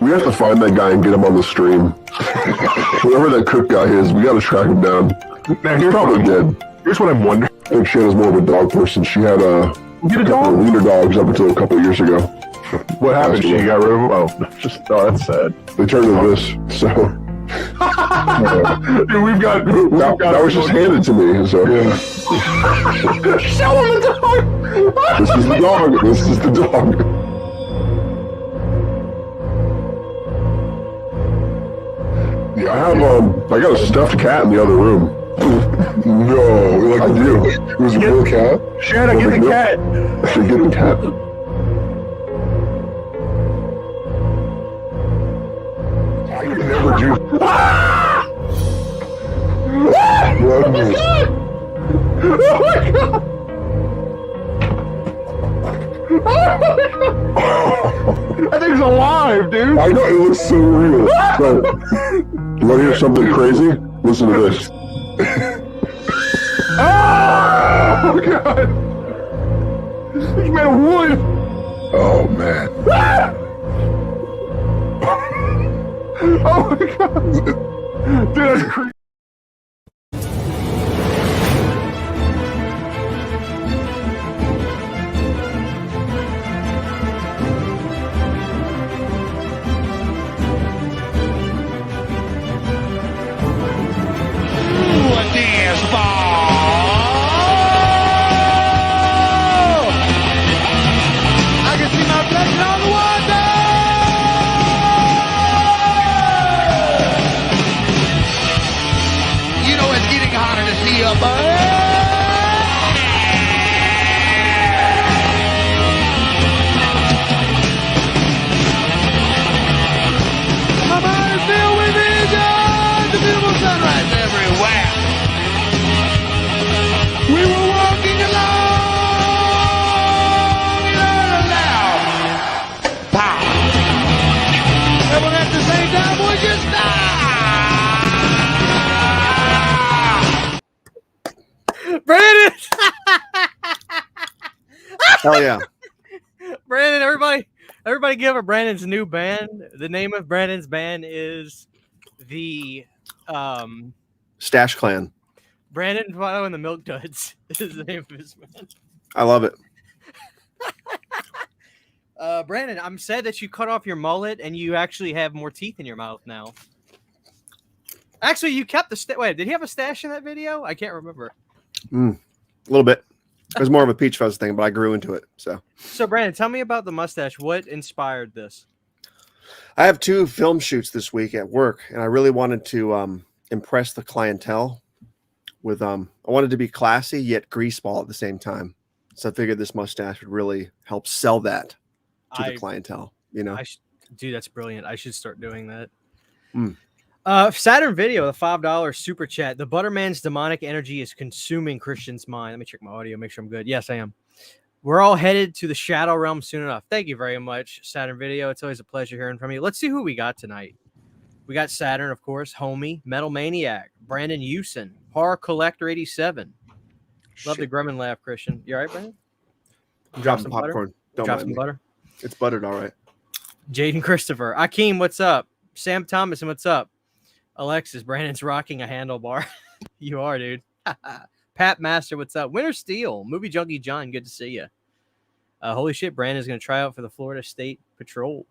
We have to find that guy and get him on the stream. Whoever that cook guy is, we gotta track him down. Now, He's probably dead. Here's what I'm wondering. I think Shanna's more of a dog person. She had a couple of wiener dogs up until a couple of years ago. What happened? She got rid of them? Oh, that's sad. They turned into this, so... Dude, we've got that was just handed to me, so... Yeah. Show him the dog! This is the dog. This is the dog. Yeah, I got a stuffed cat in the other room. No, like I do. It was a real cat. Shanna, get the cat. Should get the cat. I could never do. Oh my god! Oh my god! That thing's alive, dude! I know, it looks so real. So, you want to hear something crazy? Listen to this. Oh god! He's made of wood! Oh man. Oh my god! Dude, that's crazy. Brandon! Hell yeah. Brandon, everybody give up Brandon's new band. The name of Brandon's band is the Stash Clan. Brandon Votto and the Milk Duds is the name of his band. I love it. Brandon, I'm sad that you cut off your mullet and you actually have more teeth in your mouth now. Actually, you kept the wait, did he have a stash in that video? I can't remember. A little bit. It was more of a peach fuzz thing, but I grew into it. So Brandon, tell me about the mustache. What inspired this? I have 2 film shoots this week at work, and I really wanted to impress the clientele with I wanted to be classy yet greaseball at the same time. So I figured this mustache would really help sell that to the clientele. You know, dude, that's brilliant. I should start doing that. Saturn Video, the $5 super chat. The Butterman's demonic energy is consuming Christian's mind. Let me check my audio, make sure I'm good. Yes, I am. We're all headed to the Shadow Realm soon enough. Thank you very much, Saturn Video. It's always a pleasure hearing from you. Let's see who we got tonight. We got Saturn, of course, Homie, Metal Maniac, Brandon Hewson, Horror Collector 87. Love the Gremlin laugh, Christian. You all right, Brandon? Drop some popcorn. Don't Drop mind some me. butter. It's buttered, all right. Jaden Christopher. Akeem, what's up? Sam Thomas, what's up? Alexis, Brandon's rocking a handlebar. You are, dude. Pat Master, what's up? Winter Steel, Movie Junkie John, good to see you. Holy shit, Brandon's going to try out for the Florida State Patrol.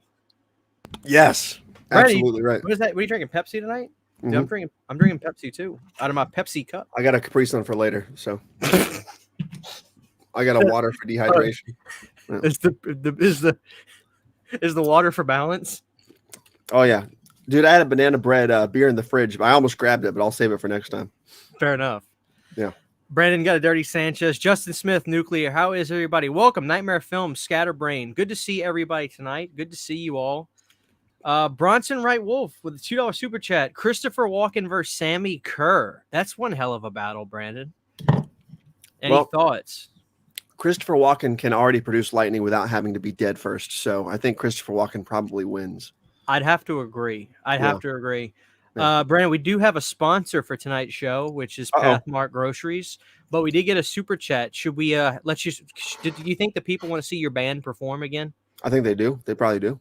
Yes, Brandon, absolutely right. What is that? What are you drinking? Pepsi tonight? Mm-hmm. Dude, I'm drinking Pepsi too, out of my Pepsi cup. I got a Capri Sun for later, so I got a water for dehydration. Yeah. Is the water for balance? Oh yeah, dude, I had a banana bread beer in the fridge. I almost grabbed it, but I'll save it for next time. Fair enough. Yeah. Brandon got a Dirty Sanchez. Justin Smith, Nuclear. How is everybody? Welcome, Nightmare Film, Scatterbrain. Good to see everybody tonight. Good to see you all. Bronson Wright Wolf with a $2 super chat. Christopher Walken versus Sammy Kerr. That's one hell of a battle, Brandon. Any thoughts? Christopher Walken can already produce lightning without having to be dead first, so I think Christopher Walken probably wins. I'd have to agree. Yeah. Brandon, we do have a sponsor for tonight's show, which is Pathmark Groceries, but we did get a super chat. Should we let you? Do you think the people want to see your band perform again? I think they do. They probably do.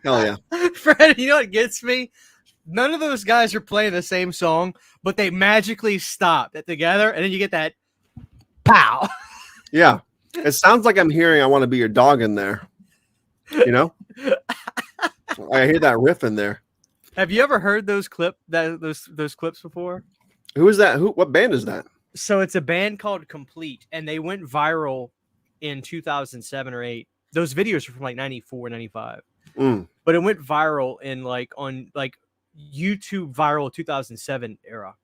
Hell yeah. Fred, you know what gets me? None of those guys are playing the same song, but they magically stop together, and then you get that pow. Yeah. It sounds like I'm hearing I Want to Be Your Dog in there. You know? I hear that riff in there. Have you ever heard those clips before? Who is that? What band is that? So it's a band called Complete, and they went viral in 2007 or 8. Those videos are from like 94, 95. But it went viral in on YouTube viral 2007 era.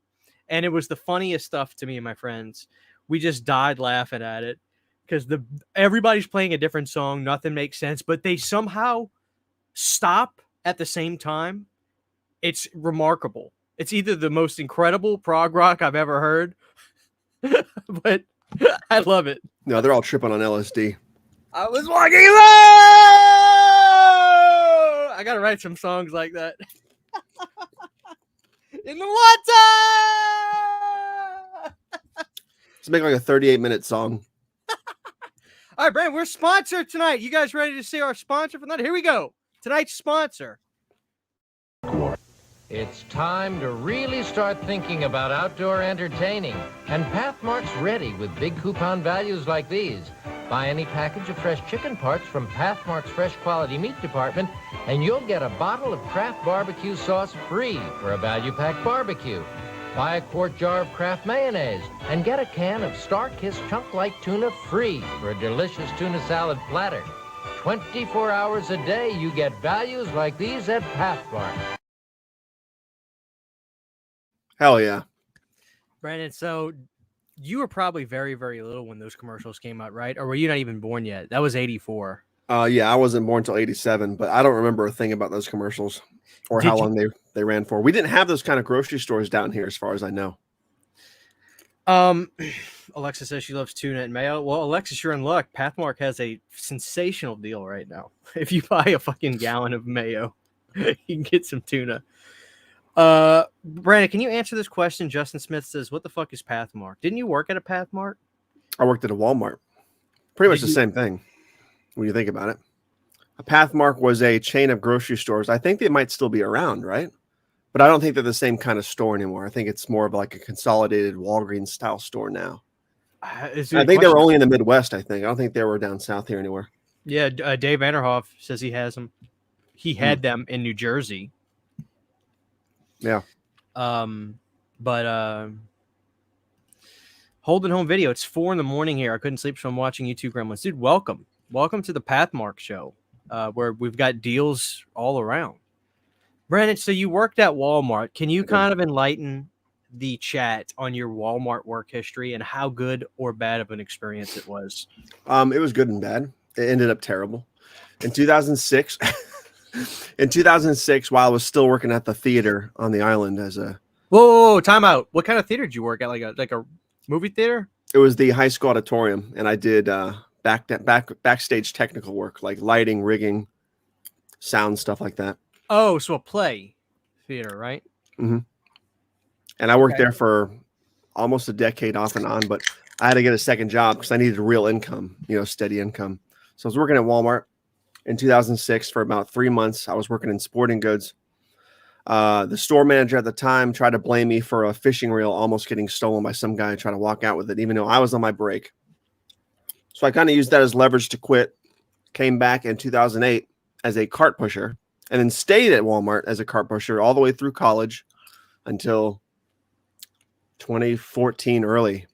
And it was the funniest stuff to me and my friends. We just died laughing at it because everybody's playing a different song. Nothing makes sense, but they somehow stop at the same time. It's remarkable. It's either the most incredible prog rock I've ever heard, but I love it. No, they're all tripping on LSD. I was walking low. I gotta write some songs like that. In the water. Let's make like a 38-minute song. All right, Brandon, we're sponsored tonight. You guys ready to see our sponsor for the night? Here we go. Tonight's sponsor. It's time to really start thinking about outdoor entertaining. And Pathmark's ready with big coupon values like these. Buy any package of fresh chicken parts from Pathmark's Fresh Quality Meat Department, and you'll get a bottle of Kraft Barbecue Sauce free for a value-packed barbecue. Buy a quart jar of Kraft Mayonnaise, and get a can of Star-Kissed Chunk-Like Tuna free for a delicious tuna salad platter. 24 hours a day, you get values like these at Pathmark. Hell yeah. Brandon, so you were probably very, very little when those commercials came out, right? Or were you not even born yet? That was 84. Yeah, I wasn't born until 87, but I don't remember a thing about those commercials or how long they ran for. We didn't have those kind of grocery stores down here as far as I know. Alexa says she loves tuna and mayo. Well, Alexis, you're in luck. Pathmark has a sensational deal right now. If you buy a fucking gallon of mayo, you can get some tuna. Brandon, can you answer this question? Justin Smith says, what the fuck is Pathmark? Didn't you work at a Pathmark? I worked at a Walmart. Pretty much the same thing when you think about it. A Pathmark was a chain of grocery stores. I think they might still be around, right? But I don't think they're the same kind of store anymore. I think it's more of like a consolidated Walgreens style store now. I think they were only in the Midwest, I think. I don't think they were down south here anywhere. Yeah, Dave Vanderhoff says he has them. He had them in New Jersey. Yeah. But Holding Home Video. It's 4 a.m. here. I couldn't sleep, so I'm watching YouTube Gremlins. Dude, welcome. Welcome to the Pathmark show, where we've got deals all around. Brandon, so you worked at Walmart. Can you kind of enlighten the chat on your Walmart work history and how good or bad of an experience it was? It was good and bad. It ended up terrible. In 2006, while I was still working at the theater on the island as a whoa, time out. What kind of theater did you work at? Like a movie theater? It was the high school auditorium, and I did backstage technical work like lighting, rigging, sound, stuff like that. Oh, so a play theater, right? Mm-hmm. And I worked there for almost a decade off and on, but I had to get a second job because I needed real income, steady income. So I was working at Walmart in 2006 for about 3 months. I was working in sporting goods. The store manager at the time tried to blame me for a fishing reel almost getting stolen by some guy trying to walk out with it, even though I was on my break. So I kind of used that as leverage to quit. Came back in 2008 as a cart pusher, and then stayed at Walmart as a cart pusher all the way through college until 2014 early,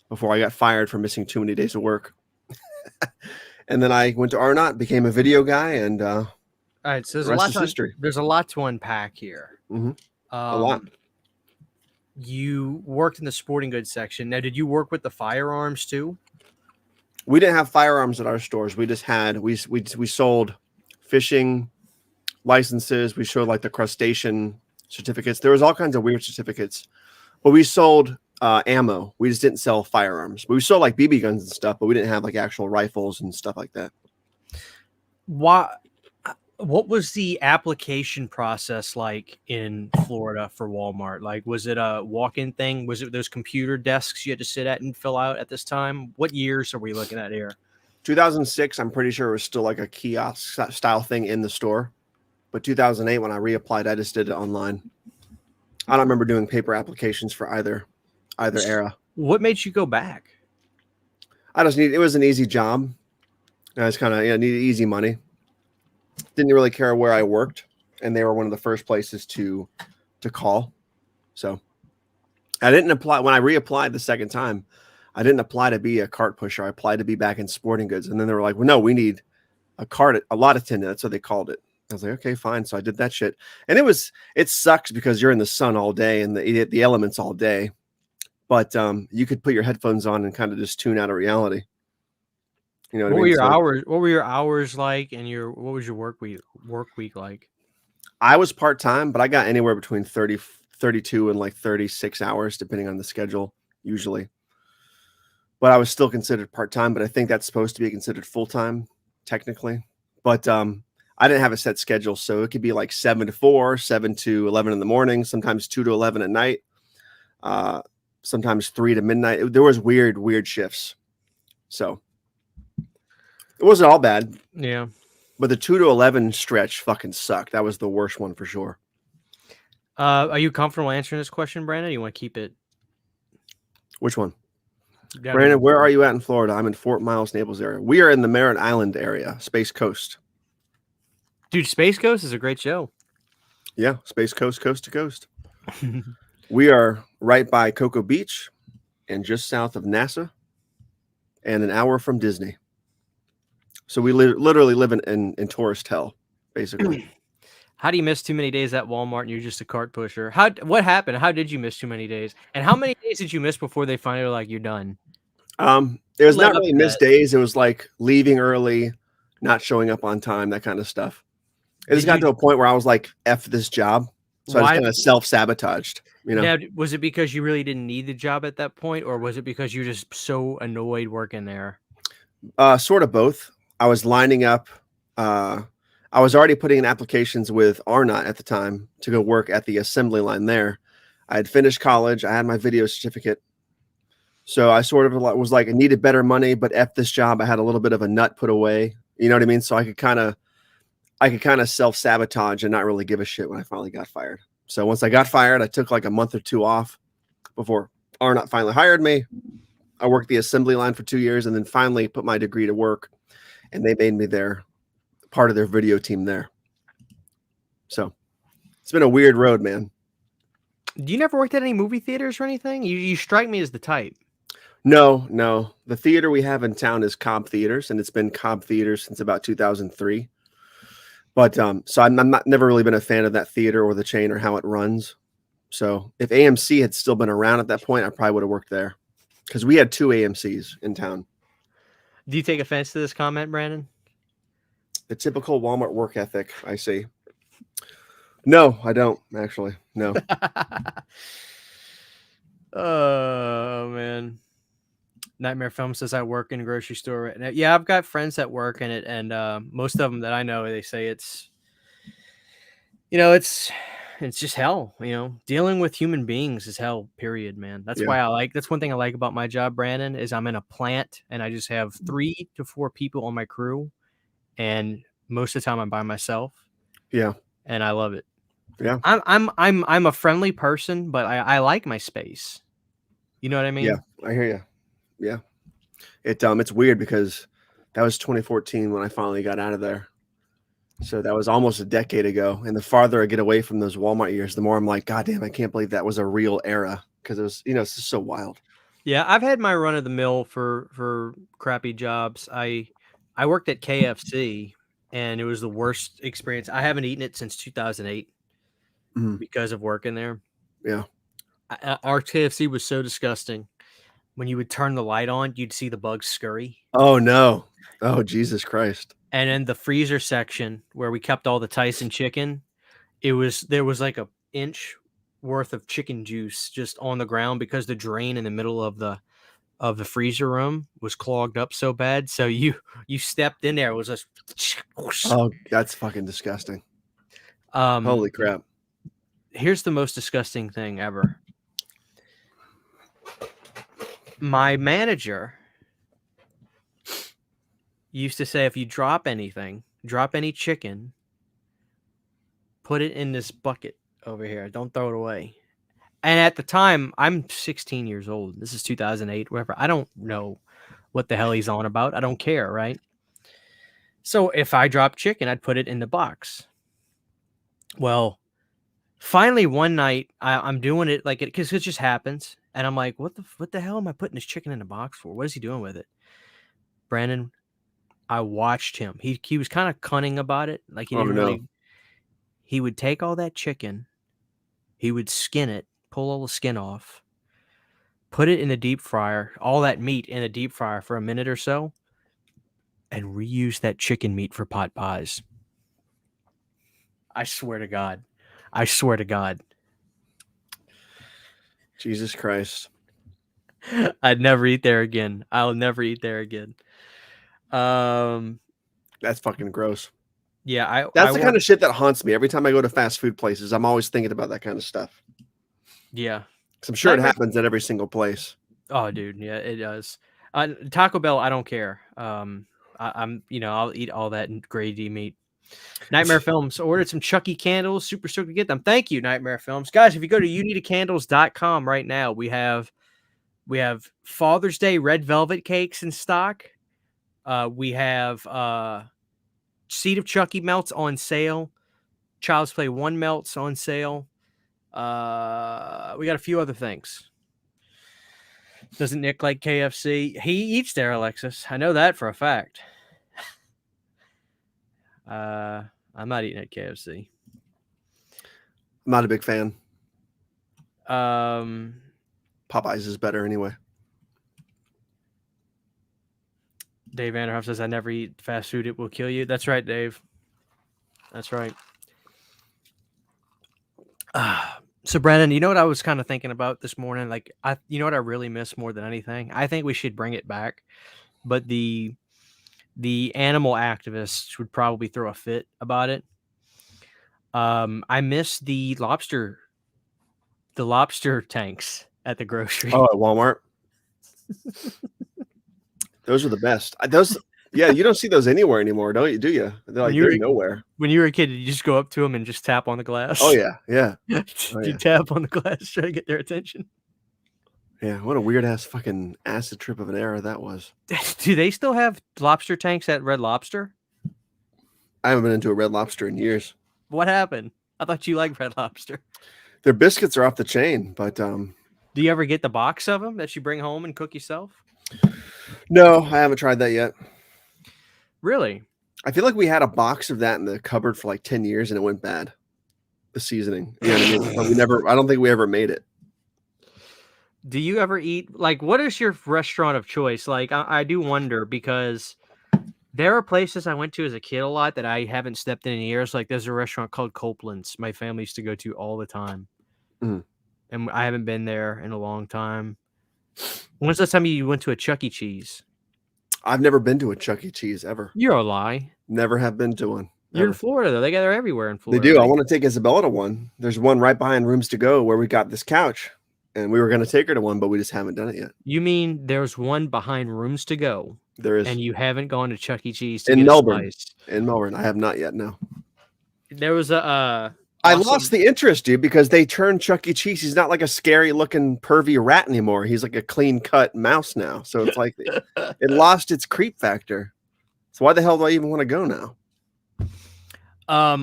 before I got fired for missing too many days of work. And then I went to Arnott, became a video guy, and all right, so there's a lot to unpack here. Mm-hmm. A lot. You worked in the sporting goods section. Now, did you work with the firearms too? We didn't have firearms at our stores. We just had we sold fishing licenses. We showed like the crustacean certificates. There was all kinds of weird certificates, but we sold ammo. We just didn't sell firearms. But we sold like BB guns and stuff, but we didn't have like actual rifles and stuff like that. What was the application process like in Florida for Walmart? Like, was it a walk-in thing? Was it those computer desks you had to sit at and fill out at this time? What years are we looking at here? 2006, I'm pretty sure it was still like a kiosk style thing in the store. But 2008, when I reapplied, I just did it online. I don't remember doing paper applications for either era. What made you go back? It was an easy job. I was kind of needed easy money. Didn't really care where I worked, and they were one of the first places to call. So I didn't apply when I reapplied the second time. I didn't apply to be a cart pusher. I applied to be back in sporting goods, and then they were like, "Well, no, we need a lot attendant." That's what they called it. I was like, "Okay, fine." So I did that shit, and it sucks because you're in the sun all day and the elements all day. But you could put your headphones on and kind of just tune out of reality. You know what I mean? Were your hours? What were your hours like, and what was your work week like? I was part-time, but I got anywhere between 32 and like 36 hours, depending on the schedule, usually. But I was still considered part-time, but I think that's supposed to be considered full-time, technically. But I didn't have a set schedule, so it could be like 7 to 4, 7 to 11 in the morning, sometimes 2 to 11 at night, sometimes 3 to midnight. There was weird shifts. So it wasn't all bad. Yeah. But the 2 to 11 stretch fucking sucked. That was the worst one for sure. Are you comfortable answering this question, Brandon? Or you want to keep it? Which one? Yeah, Brandon, where are you at in Florida? I'm in Fort Myers, Naples area. We are in the Merritt Island area, Space Coast. Dude, Space Coast is a great show. Yeah, Space Coast, coast to coast. We are right by Cocoa Beach and just south of NASA and an hour from Disney. So we literally live in tourist hell, basically. How do you miss too many days at Walmart and you're just a cart pusher? What happened? How did you miss too many days? And how many days did you miss before they finally were like, you're done? It was not really missed days. It was like leaving early, not showing up on time, that kind of stuff. It just got to a point where I was like, F this job. So I just kind of self-sabotaged, you know? Now, was it because you really didn't need the job at that point? Or was it because you were just so annoyed working there? Sort of both. I was lining up. I was already putting in applications with RNOT at the time to go work at the assembly line there. I had finished college. I had my video certificate. So I sort of was like, I needed better money, but F this job. I had a little bit of a nut put away. You know what I mean? So I could kind of self-sabotage and not really give a shit when I finally got fired. So once I got fired, I took like a month or two off before RNOT finally hired me. I worked the assembly line for 2 years and then finally put my degree to work. And they made me part of their video team there. So it's been a weird road, man. You never worked at any movie theaters or anything? You strike me as the type. No. The theater we have in town is Cobb Theaters, and it's been Cobb Theaters since about 2003. But so I'm never really been a fan of that theater or the chain or how it runs. So if AMC had still been around at that point, I probably would have worked there because we had 2 AMCs in town. Do you take offense to this comment, Brandon? The typical Walmart work ethic, I see. No, I don't actually. No. Oh man. Nightmare Film says I work in a grocery store right now. Yeah, I've got friends that work in it, and most of them that I know, they say it's just hell. Dealing with human beings is hell. Period, man. That's why that's one thing I like about my job, Brandon, is I'm in a plant and I just have 3 to 4 people on my crew, and most of the time I'm by myself. Yeah, and I love it. Yeah, I'm a friendly person, but I like my space. You know what I mean? Yeah, I hear you. Yeah, it's weird because that was 2014 when I finally got out of there. So that was almost a decade ago. And the farther I get away from those Walmart years, the more I'm like, God damn, I can't believe that was a real era because it was, it's just so wild. Yeah, I've had my run of the mill for crappy jobs. I worked at KFC, and it was the worst experience. I haven't eaten it since 2008 because of working there. Yeah. Our KFC was so disgusting. When you would turn the light on, you'd see the bugs scurry. Oh, no. Oh, Jesus Christ. And in the freezer section where we kept all the Tyson chicken, there was like an inch worth of chicken juice just on the ground because the drain in the middle of the freezer room was clogged up so bad. So you stepped in there, it was just oh, that's fucking disgusting. Holy crap. Here's the most disgusting thing ever. My manager used to say if you drop anything, drop any chicken, put it in this bucket over here. Don't throw it away. And at the time, I'm 16 years old. This is 2008, whatever. I don't know what the hell he's on about. I don't care, right? So if I drop chicken, I'd put it in the box. Well, finally one night I'm doing it like it because it just happens, and I'm like, what the hell am I putting this chicken in the box for? What is he doing with it? Brandon, I watched him. He was kind of cunning about it. Like he didn't really. He would take all that chicken, he would skin it, pull all the skin off, put it in the deep fryer, all that meat in the deep fryer for a minute or so, and reuse that chicken meat for pot pies. I swear to God. I swear to God. Jesus Christ. I'd never eat there again. I'll never eat there again. That's fucking gross. Yeah, that's the kind of shit that haunts me. Every time I go to fast food places, I'm always thinking about that kind of stuff. Yeah. I'm sure it happens at every single place. Oh, dude. Yeah, it does. Taco Bell, I don't care. I'm, I'll eat all that grady meat. Nightmare Films ordered some Chucky candles. Super stoked to get them. Thank you, Nightmare Films. Guys, if you go to youneedacandles.com right now, we have Father's Day red velvet cakes in stock. We have Seed of Chucky melts on sale. Child's Play 1 melts on sale. We got a few other things. Doesn't Nick like KFC? He eats there, Alexis. I know that for a fact. I'm not eating at KFC. I'm not a big fan. Popeyes is better anyway. Dave Vanderhoff says, I never eat fast food. It will kill you. That's right, Dave. That's right. So, Brandon, you know what I was kind of thinking about this morning? Like, you know what I really miss more than anything? I think we should bring it back. But the animal activists would probably throw a fit about it. I miss the lobster tanks at the grocery. Oh, at Walmart. Those are the best. Yeah, you don't see those anywhere anymore, don't you? Do you? They're nowhere. When you were a kid, did you just go up to them and just tap on the glass? Oh yeah. You tap on the glass, try to get their attention. Yeah, what a weird ass fucking acid trip of an era that was. Do they still have lobster tanks at Red Lobster? I haven't been into a Red Lobster in years. What happened? I thought you liked Red Lobster. Their biscuits are off the chain, but do you ever get the box of them that you bring home and cook yourself? No, I haven't tried that yet. Really? I feel like we had a box of that in the cupboard for like 10 years and it went bad. The seasoning. You know what I mean? I don't think we ever made it. Do you ever eat, like, what is your restaurant of choice? Like, I do wonder, because there are places I went to as a kid a lot that I haven't stepped in years. Like, there's a restaurant called Copeland's my family used to go to all the time. Mm. And I haven't been there in a long time. When's the last time you went to a Chuck E. Cheese? I've never been to a Chuck E. Cheese ever. You're a lie. Never have been to one. You're in Florida, though. They gather everywhere in Florida. They do. I want to take Isabella to one. There's one right behind Rooms to Go where we got this couch. And we were going to take her to one, but we just haven't done it yet. You mean there's one behind Rooms to Go? There is. And you haven't gone to Chuck E. Cheese in Melbourne. In Melbourne. I have not yet, no. There was a... I lost the interest, dude, because they turned Chuck E. Cheese. He's not like a scary-looking pervy rat anymore. He's like a clean-cut mouse now. So it's like it lost its creep factor. So why the hell do I even want to go now?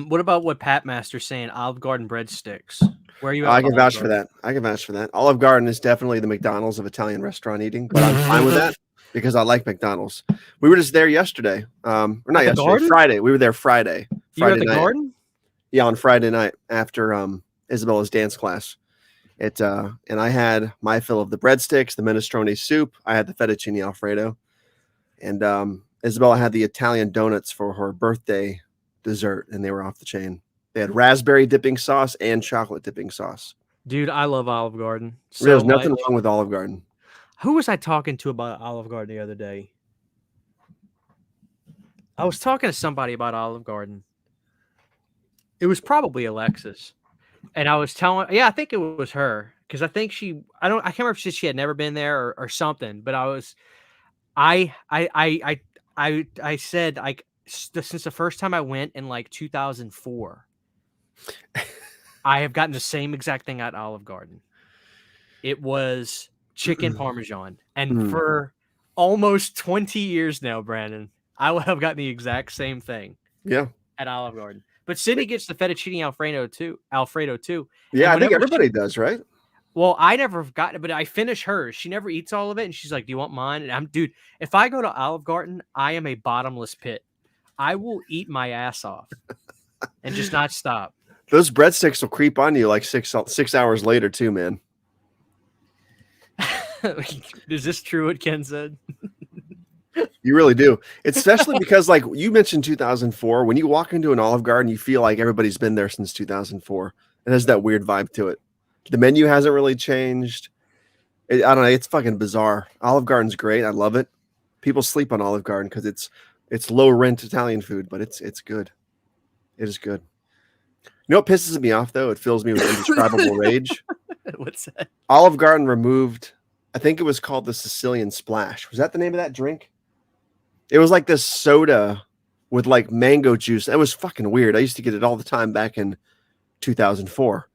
What about what Pat Master's saying? Olive Garden breadsticks. Where are you at? I can vouch for that. I can vouch for that. Olive Garden is definitely the McDonald's of Italian restaurant eating, but I'm fine with that because I like McDonald's. We were just there yesterday. Or not yesterday, Garden? Friday. We were there Friday. You were at the night. Garden? Yeah, on Friday night after Isabella's dance class. And I had my fill of the breadsticks, the minestrone soup. I had the fettuccine Alfredo. And Isabella had the Italian donuts for her birthday dessert, and they were off the chain. They had raspberry dipping sauce and chocolate dipping sauce. Dude, I love Olive Garden. There's nothing wrong with Olive Garden. Who was I talking to about Olive Garden the other day? I was talking to somebody about Olive Garden. It was probably Alexis. And I was telling, I think it was her. Because I think I can't remember if she had never been there or something. But I I said like since the first time I went in like 2004, I have gotten the same exact thing at Olive Garden. It was chicken parmesan, and for almost 20 years now, Brandon, I will have gotten the exact same thing. Yeah. At Olive Garden, but Sydney gets the fettuccine Alfredo too. Yeah, I think everybody does, right? Well, I never have gotten it, but I finish hers. She never eats all of it, and she's like, "Do you want mine?" And dude, if I go to Olive Garden, I am a bottomless pit. I will eat my ass off and just not stop. Those breadsticks will creep on you like 6 hours later too, man. Is this true? What Ken said? You really do. Especially because, like you mentioned, 2004. When you walk into an Olive Garden, you feel like everybody's been there since 2004. It has that weird vibe to it. The menu hasn't really changed. I don't know. It's fucking bizarre. Olive Garden's great. I love it. People sleep on Olive Garden because it's low rent Italian food, but it's good. It is good. You know what pisses me off though? It fills me with indescribable rage. What's that? Olive Garden removed. I think it was called the Sicilian Splash. Was that the name of that drink? It was like this soda with like mango juice. It was fucking weird. I used to get it all the time back in 2004,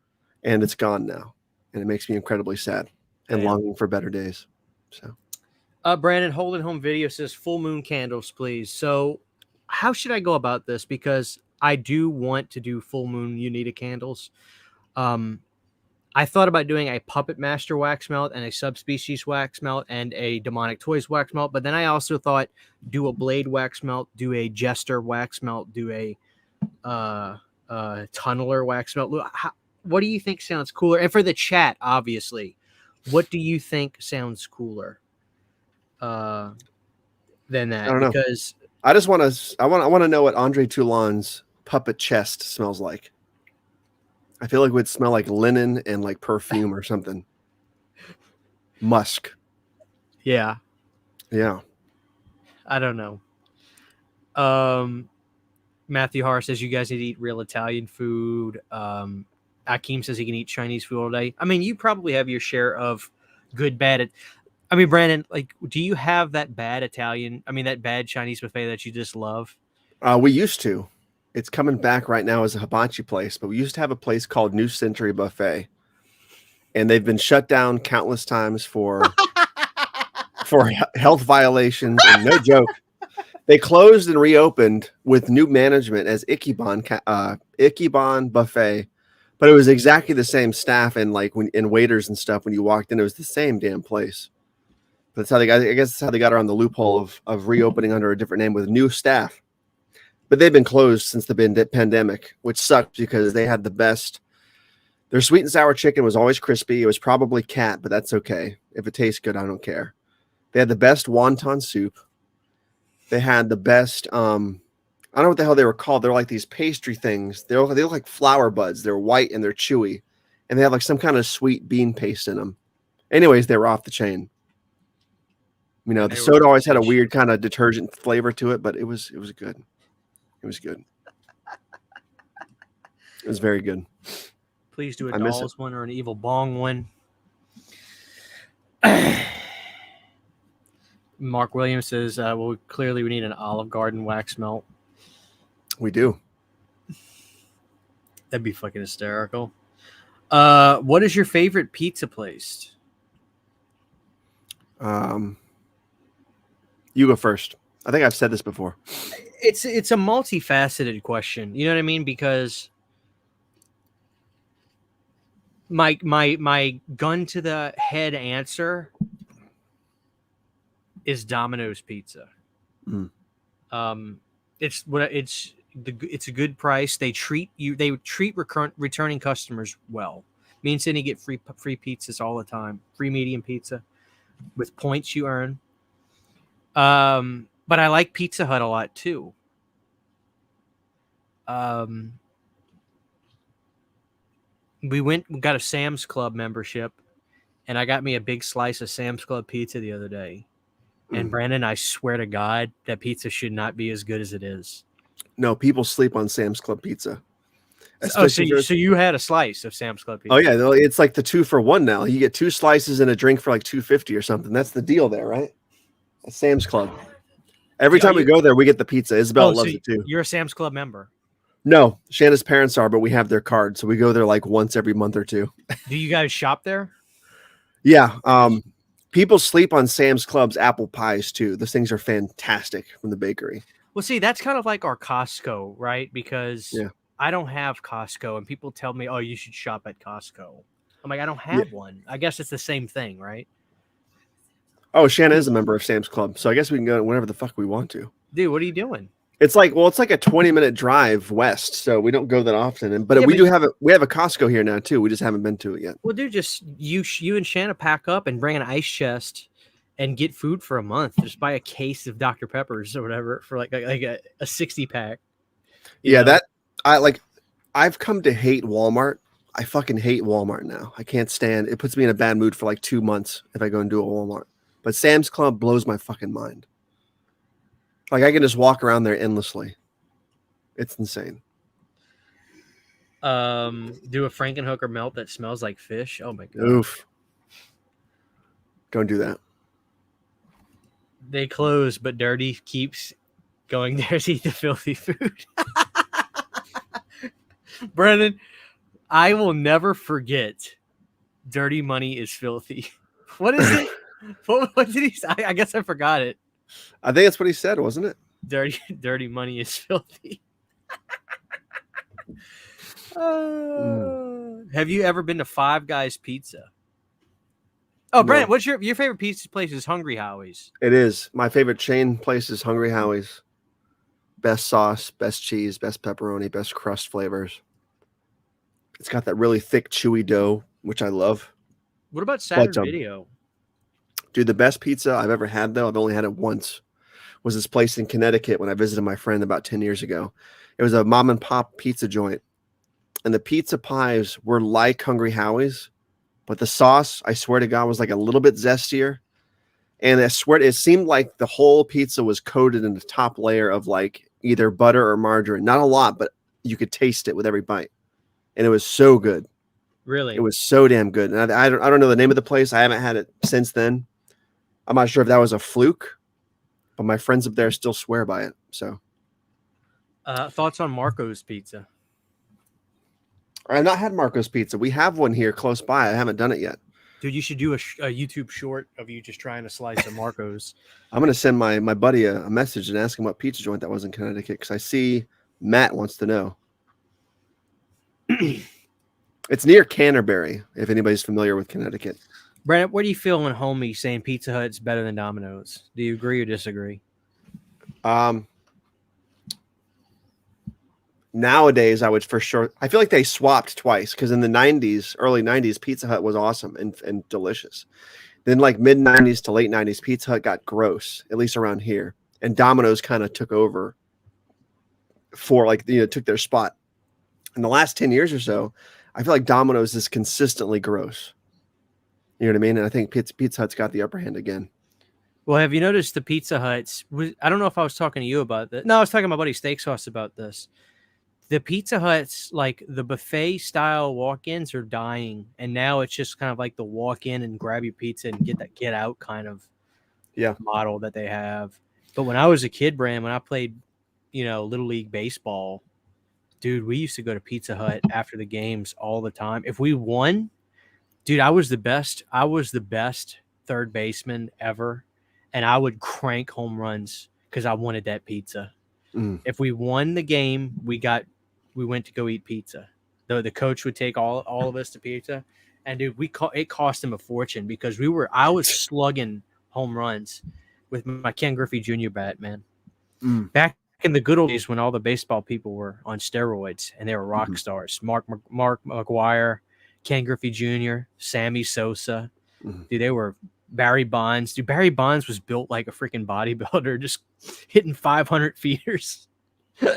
and it's gone now, and it makes me incredibly sad and longing for better days. So, Brandon, Holding Home Video says full moon candles, please. So, how should I go about this? Because I do want to do full moon Unita candles. I thought about doing a Puppet Master wax melt and a Subspecies wax melt and a Demonic Toys wax melt, but then I also thought do a Blade wax melt, do a Jester wax melt, do a Tunneler wax melt. What do you think sounds cooler? And for the chat, obviously, what do you think sounds cooler than that? I don't know. Because I just want to. I want to know what Andre Toulon's puppet chest smells like. I feel like it would smell like linen and like perfume or something. Musk. Yeah. Yeah. I don't know. Matthew Har says you guys need to eat real Italian food. Akeem says he can eat Chinese food all day. I mean, you probably have your share of good, bad. I mean, Brandon, like, do you have that bad that bad Chinese buffet that you just love? We used to. It's coming back right now as a hibachi place, but we used to have a place called New Century Buffet, and they've been shut down countless times for health violations. And no joke, they closed and reopened with new management as Ikiban Buffet, but it was exactly the same staff and like in waiters and stuff. When you walked in, it was the same damn place. But that's how they got. I guess that's how they got around the loophole of reopening under a different name with new staff. But they've been closed since the pandemic, which sucked because they had the best. Their sweet and sour chicken was always crispy. It was probably cat, but that's okay. If it tastes good, I don't care. They had the best wonton soup. They had the best. I don't know what the hell they were called. They're like these pastry things. They look like flower buds. They're white and they're chewy, and they have like some kind of sweet bean paste in them. Anyways, they were off the chain. You know, the soda always had a weird kind of detergent flavor to it, but it was good. It was good. It was very good. Please do a Dolls one or an Evil Bong one. Mark Williams says, well, clearly we need an Olive Garden wax melt. We do. That'd be fucking hysterical. What is your favorite pizza place? You go first. I think I've said this before. It's a multifaceted question. You know what I mean? Because my gun to the head answer is Domino's Pizza. It's a good price. They treat returning customers well. Me and Sydney get free pizzas all the time. Free medium pizza with points you earn. But I like Pizza Hut a lot too. We got a Sam's Club membership, and I got me a big slice of Sam's Club pizza the other day. And Brandon, I swear to God, that pizza should not be as good as it is. No, people sleep on Sam's Club pizza. So you had a slice of Sam's Club pizza? Oh yeah, it's like the 2-for-1 now. You get 2 slices and a drink for like $2.50 or something. That's the deal there, right? At Sam's Club. Every time we go there, we get the pizza. Isabel Oh, so loves it too. you're a Sam's Club member. No, Shanna's parents are, but we have their card, so we go there like once every month or two. Do you guys shop there? Yeah. People sleep on Sam's Club's apple pies too. Those things are fantastic from the bakery. Well, see, that's kind of like our Costco, right? Because I don't have Costco, and people tell me, "Oh, you should shop at Costco." I'm like, I don't have one. I guess it's the same thing, right? Oh, Shanna is a member of Sam's Club, so I guess we can go whenever the fuck we want to. Dude, what are you doing? It's like a 20-minute drive west, so we don't go that often. But we have a Costco here now too. We just haven't been to it yet. Well, dude, just you and Shanna pack up and bring an ice chest and get food for a month. Just buy a case of Dr. Peppers or whatever for like a 60-pack. Yeah, know? I've come to hate Walmart. I fucking hate Walmart now. I can't stand it. Puts me in a bad mood for like 2 months if I go and do a Walmart. But Sam's Club blows my fucking mind. Like I can just walk around there endlessly. It's insane. Do a Frankenhooker melt that smells like fish. Oh my god. Oof. Don't do that. They close, but Dirty keeps going there to eat the filthy food. Brennan, I will never forget Dirty Money is Filthy. What is it? What did he say? I guess I forgot it. I think that's what he said, wasn't it? Dirty Money is Filthy. Have you ever been to Five Guys Pizza? Oh, Brent, what's your favorite pizza place? Is Hungry Howie's? It is. My favorite chain place is Hungry Howie's. Best sauce, best cheese, best pepperoni, best crust flavors. It's got that really thick, chewy dough, which I love. What about Saturn Video? Dude, the best pizza I've ever had, though, I've only had it once, was this place in Connecticut when I visited my friend about 10 years ago. It was a mom and pop pizza joint. And the pizza pies were like Hungry Howie's, but the sauce, I swear to God, was like a little bit zestier. And I swear it seemed like the whole pizza was coated in the top layer of like either butter or margarine. Not a lot, but you could taste it with every bite. And it was so good. Really? It was so damn good. And I don't know the name of the place. I haven't had it since then. I'm not sure if that was a fluke, but my friends up there still swear by it. So, thoughts on Marco's Pizza? I've not had Marco's Pizza. We have one here close by. I haven't done it yet. Dude, you should do a YouTube short of you just trying to slice a Marco's. I'm going to send my buddy a message and ask him what pizza joint that was in Connecticut because I see Matt wants to know. It's near Canterbury, if anybody's familiar with Connecticut. Brandon, what do you feel when homie saying Pizza Hut's better than Domino's? Do you agree or disagree? Nowadays, I would for sure. I feel like they swapped twice because in the 90s, early 90s, Pizza Hut was awesome and delicious. Then like mid 90s to late 90s, Pizza Hut got gross, at least around here. And Domino's kind of took over took their spot. In the last 10 years or so, I feel like Domino's is consistently gross. You know what I mean? And I think Pizza Hut's got the upper hand again. Well, have you noticed the Pizza Huts? I don't know if I was talking to you about this. No, I was talking to my buddy Steak Sauce about this. The Pizza Huts, like the buffet style walk-ins, are dying, and now it's just kind of like the walk-in and grab your pizza and get out kind of model that they have. But when I was a kid, Bram, when I played, Little League baseball, dude, we used to go to Pizza Hut after the games all the time. If we won, dude, I was the best. I was the best third baseman ever, and I would crank home runs because I wanted that pizza. If we won the game, we went to go eat pizza. The coach would take all of us to pizza, and dude, it cost him a fortune because I was slugging home runs with my Ken Griffey Jr. bat, man. Back in the good old days when all the baseball people were on steroids and they were rock stars. Mark McGuire, Ken Griffey Jr., Sammy Sosa. Dude, they were Barry Bonds. Dude, Barry Bonds was built like a freaking bodybuilder, just hitting 500 feeters,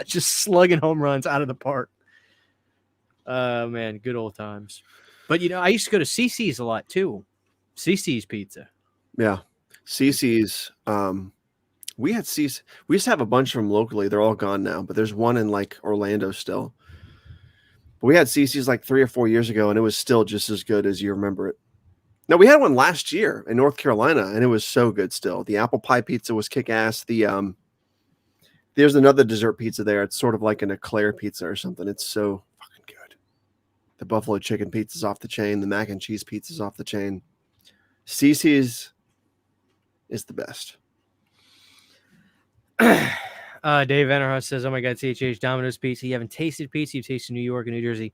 just slugging home runs out of the park. Man, good old times. But, I used to go to CC's a lot too. CC's Pizza. Yeah. CC's. We used to have a bunch of them locally. They're all gone now, but there's one in like Orlando still. But we had CC's like 3 or 4 years ago, and it was still just as good as you remember it. No, we had one last year in North Carolina, and it was so good still. The apple pie pizza was kick-ass. The There's another dessert pizza there. It's sort of like an eclair pizza or something. It's so fucking good. The buffalo chicken pizza's off the chain. The mac and cheese pizza's off the chain. Cece's is the best. Dave Vanderhoff says, "Oh my God, CHH Domino's pizza. You haven't tasted pizza. You've tasted New York and New Jersey.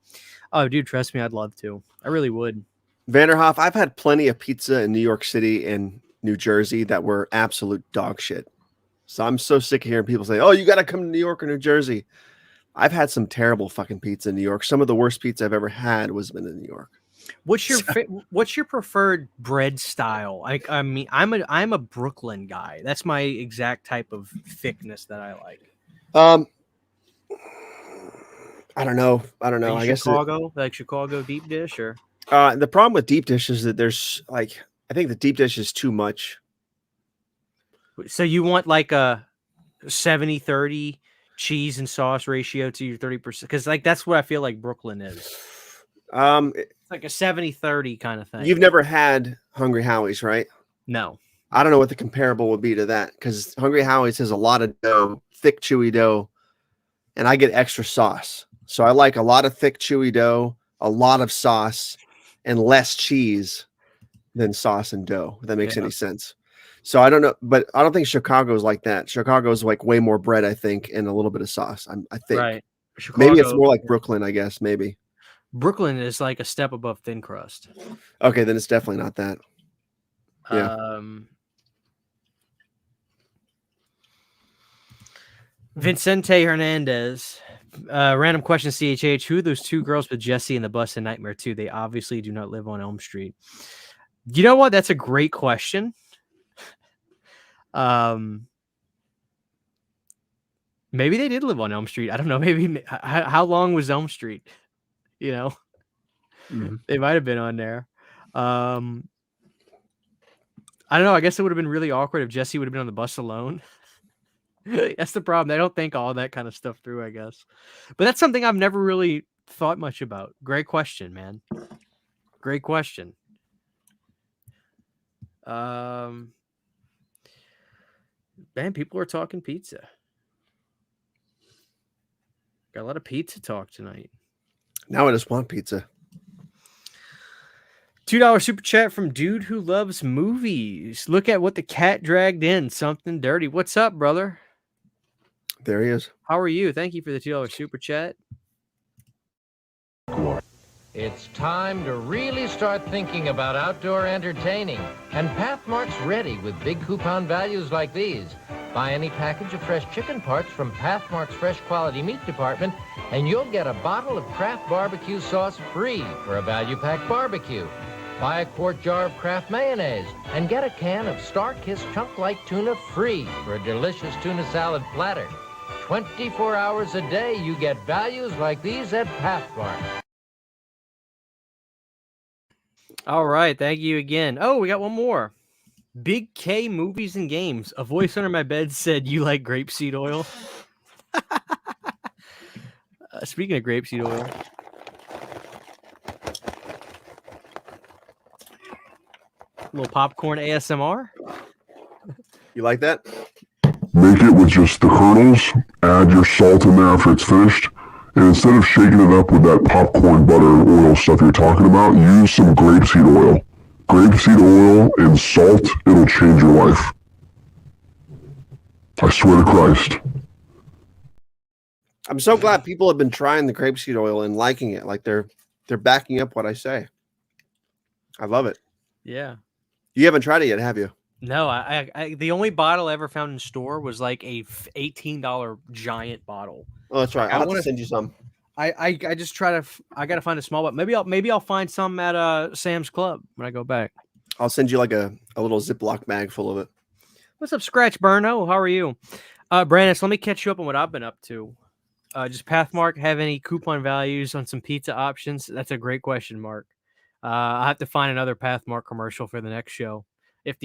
Oh, dude, trust me, I'd love to. I really would." Vanderhoff, I've had plenty of pizza in New York City and New Jersey that were absolute dog shit. So I'm so sick of hearing people say, "Oh, you got to come to New York or New Jersey." I've had some terrible fucking pizza in New York. Some of the worst pizza I've ever had was been in New York. What's your preferred bread style? I mean, I'm a Brooklyn guy. That's my exact type of thickness that I like. I don't know. I guess Chicago, like Chicago deep dish, or the problem with deep dish is that there's like, I think the deep dish is too much. so you want like a 70-30 cheese and sauce ratio to your 30%? Because like that's what I feel like Brooklyn is. It's like a 70-30 kind of thing. You've never had Hungry Howie's, right? No. I don't know what the comparable would be to that, because Hungry Howie's has a lot of dough, thick, chewy dough, and I get extra sauce. So I like a lot of thick, chewy dough, a lot of sauce, and less cheese than sauce and dough, if that makes any sense. So I don't know, but I don't think Chicago's like that. Chicago's like way more bread, I think, and a little bit of sauce. I think. Right. Chicago, maybe it's more like Brooklyn, I guess, maybe. Brooklyn is like a step above thin crust. Okay, then it's definitely not that. Yeah. Vicente Hernandez, random question, CHH. Who are those two girls with Jesse in the bus in Nightmare 2? They obviously do not live on Elm Street. You know what? That's a great question. Maybe they did live on Elm Street. I don't know. Maybe how long was Elm Street? You know, they might have been on there. I don't know. I guess it would have been really awkward if Jesse would have been on the bus alone. That's the problem. They don't think all that kind of stuff through, I guess. But that's something I've never really thought much about. Great question, man. Great question. Man, people are talking pizza. Got a lot of pizza talk tonight. Now I just want pizza. $2 super chat from Dude Who Loves Movies. Look at what the cat dragged in. Something dirty. What's up, brother? There he is. How are you? Thank you for the $2 super chat. It's time to really start thinking about outdoor entertaining. And Pathmark's ready with big coupon values like these. Buy any package of fresh chicken parts from Pathmark's Fresh Quality Meat Department, and you'll get a bottle of Kraft Barbecue sauce free for a value-pack barbecue. Buy a quart jar of Kraft mayonnaise, and get a can of Star-Kissed chunk-like tuna free for a delicious tuna salad platter. 24 hours a day, you get values like these at Pathmark. All right. Thank you again. Oh, we got one more. Big K Movies and Games. A voice under my bed said, "You like grapeseed oil?" Speaking of grapeseed oil. A little popcorn ASMR. You like that? Make it with just the kernels, add your salt in there after it's finished, and instead of shaking it up with that popcorn butter oil stuff you're talking about, use some grapeseed oil. Grapeseed oil and salt, it'll change your life. I swear to Christ. I'm so glad people have been trying the grapeseed oil and liking it. Like they're backing up what I say. I love it. Yeah. You haven't tried it yet, have you? No, I the only bottle I ever found in store was like a $18 giant bottle. Oh, that's right. I I'll have wanna to send you some. I just try to I gotta find a small one. Maybe I'll find some at Sam's Club when I go back. I'll send you like a little Ziploc bag full of it. What's up, Scratch Burno? How are you? Brandon, so let me catch you up on what I've been up to. Does Pathmark have any coupon values on some pizza options? That's a great question, Mark. I'll have to find another Pathmark commercial for the next show. If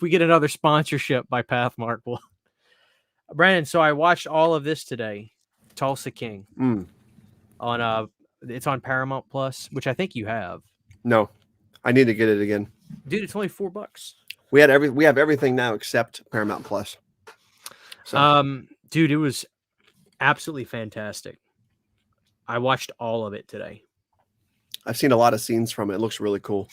we get another sponsorship by Pathmark, we'll... Brandon, so I watched all of this today. Tulsa King. On it's on Paramount Plus, which I think you have. No, I need to get it again. Dude, it's only $4. We have everything now except Paramount Plus. So. Dude, it was absolutely fantastic. I watched all of it today. I've seen a lot of scenes from it. It looks really cool.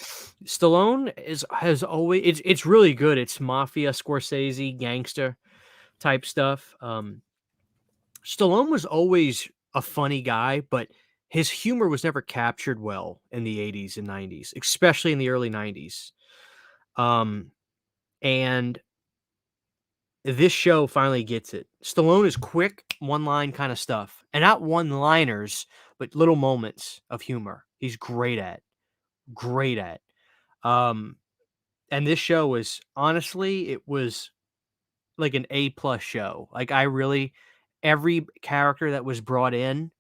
Stallone has always it's really good. It's mafia, Scorsese, gangster type stuff. Stallone was always a funny guy, but his humor was never captured well in the 80s and 90s, especially in the early 90s. And this show finally gets it. Stallone is quick, one-line kind of stuff, and not one-liners, but little moments of humor. He's great at. And this show was honestly, it was like an A+ show. Like every character that was brought in,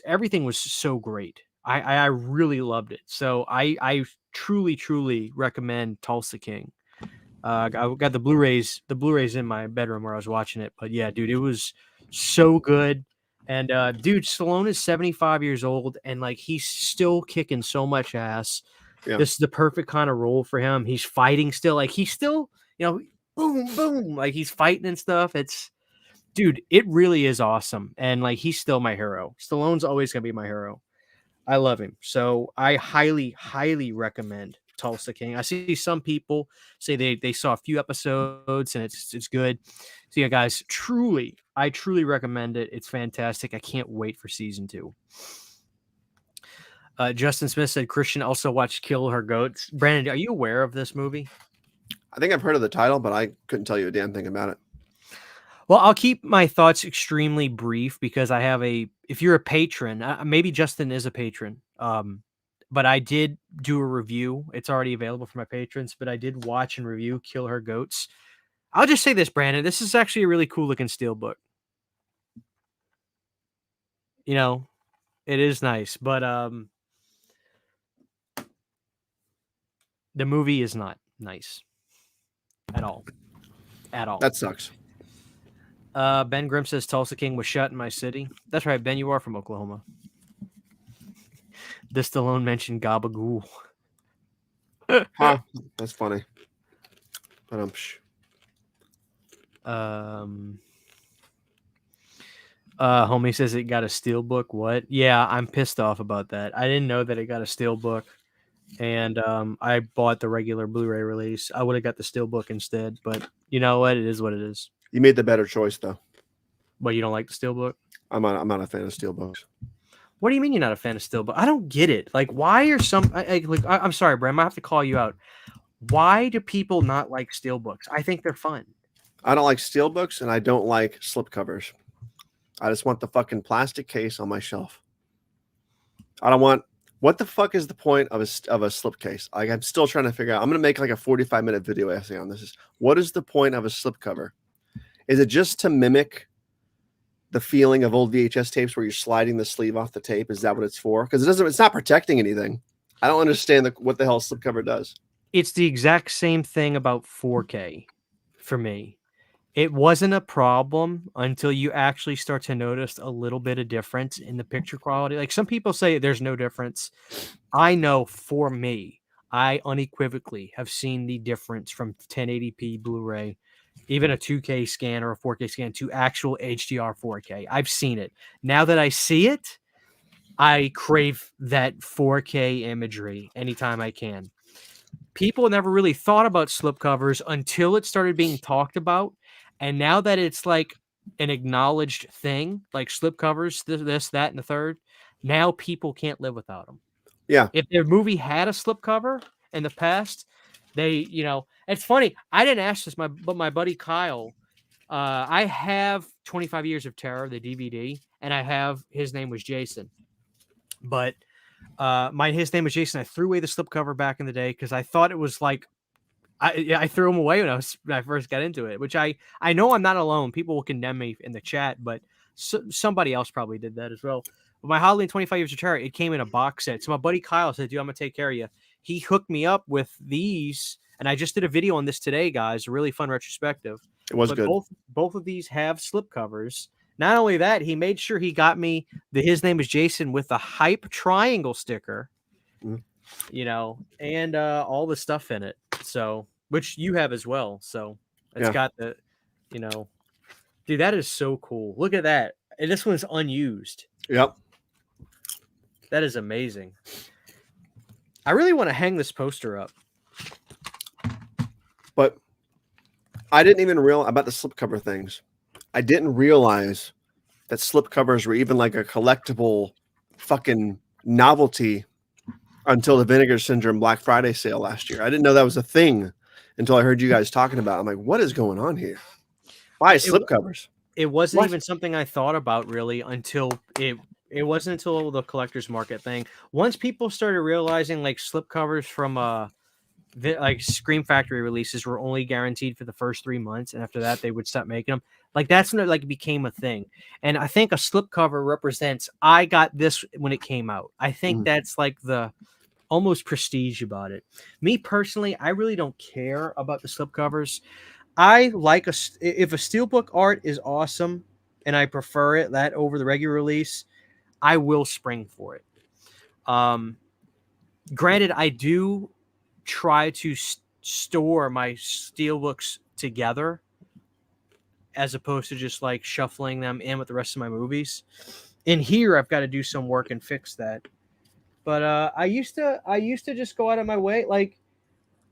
everything was so great. I really loved it. So I truly recommend Tulsa King. I got the Blu-rays in my bedroom where I was watching it. But yeah, dude, it was so good. And dude, Stallone is 75 years old and like he's still kicking so much ass. Yeah. This is the perfect kind of role for him. He's fighting still, like he's still, boom, boom, like he's fighting and stuff. Dude, it really is awesome. And like he's still my hero. Stallone's always gonna be my hero. I love him. So I highly recommend Tulsa King. I see some people say they saw a few episodes and it's good. So yeah, guys, I truly recommend it. It's fantastic. I can't wait for season 2. Justin Smith said Christian also watched Kill Her Goats. Brandon, are you aware of this movie? I think I've heard of the title, but I couldn't tell you a damn thing about it. Well, I'll keep my thoughts extremely brief because I have if you're a patron, maybe Justin is a patron, but I did do a review. It's already available for my patrons, but I did watch and review Kill Her Goats. I'll just say this, Brandon, this is actually a really cool looking steelbook. It is nice, but the movie is not nice at all. That sucks. Ben Grimm says Tulsa King was shot in my city. That's right, Ben. You are from Oklahoma. This Stallone mentioned Gabagool. Huh, that's funny. But homie says it got a steel book. What? Yeah, I'm pissed off about that. I didn't know that it got a steel book, and I bought the regular Blu-ray release. I would have got the steel book instead, but you know what? It is what it is. You made the better choice, though. But you don't like the steel book? I'm not a fan of steel books. What do you mean you're not a fan of steel book? I don't get it. Like, why are some? I'm sorry, Bram. I have to call you out. Why do people not like steel books? I think they're fun. I don't like steel books, and I don't like slip covers. I just want the fucking plastic case on my shelf. I don't want. What the fuck is the point of a slip case? Like, I'm still trying to figure out. I'm gonna make like a 45-minute video essay on this. What is the point of a slip cover? Is it just to mimic the feeling of old VHS tapes where you're sliding the sleeve off the tape? Is that what it's for? Because it's not protecting anything. I don't understand what the hell a slip cover does. It's the exact same thing about 4K for me. It wasn't a problem until you actually start to notice a little bit of difference in the picture quality. Like some people say there's no difference. I know for me, I unequivocally have seen the difference from 1080p Blu-ray, even a 2K scan or a 4K scan to actual HDR 4K. I've seen it. Now that I see it, I crave that 4K imagery anytime I can. People never really thought about slipcovers until it started being talked about. And now that it's like an acknowledged thing, like slipcovers, this, that, and the third, now people can't live without them. Yeah. If their movie had a slipcover in the past, it's funny. I didn't ask this, but my buddy Kyle, I have 25 Years of Terror, the DVD, and his name was Jason. But his name was Jason. I threw away the slipcover back in the day because I thought it was like, I threw them away when I first got into it, which I know I'm not alone. People will condemn me in the chat, but somebody else probably did that as well. But my Halloween 25 Years of Terror, it came in a box set. So my buddy Kyle said, dude, I'm going to take care of you. He hooked me up with these, and I just did a video on this today, guys. A really fun retrospective. It was good. Both of these have slipcovers. Not only that, he made sure he got me his name is Jason with the hype triangle sticker, and all the stuff in it. So, which you have as well. So it's got the, Dude, that is so cool. Look at that. And this one's unused. Yep. That is amazing. I really want to hang this poster up. But I didn't even realize about the slipcover things. I didn't realize that slipcovers were even like a collectible fucking novelty until the Vinegar Syndrome Black Friday sale last year. I didn't know that was a thing until I heard you guys talking about it. I'm like, what is going on here? Why slipcovers? It wasn't even something I thought about really until it wasn't until the collector's market thing. Once people started realizing like slipcovers from like Scream Factory releases were only guaranteed for the first 3 months, and after that they would stop making them. Like that's when it like became a thing. And I think a slipcover represents I got this when it came out. I think that's like the almost prestige about it. Me personally, I really don't care about the slipcovers. I like if a steelbook art is awesome and I prefer it that over the regular release, I will spring for it. Granted, I do try to store my steelbooks together as opposed to just like shuffling them in with the rest of my movies. In here, I've got to do some work and fix that. But I used to just go out of my way. Like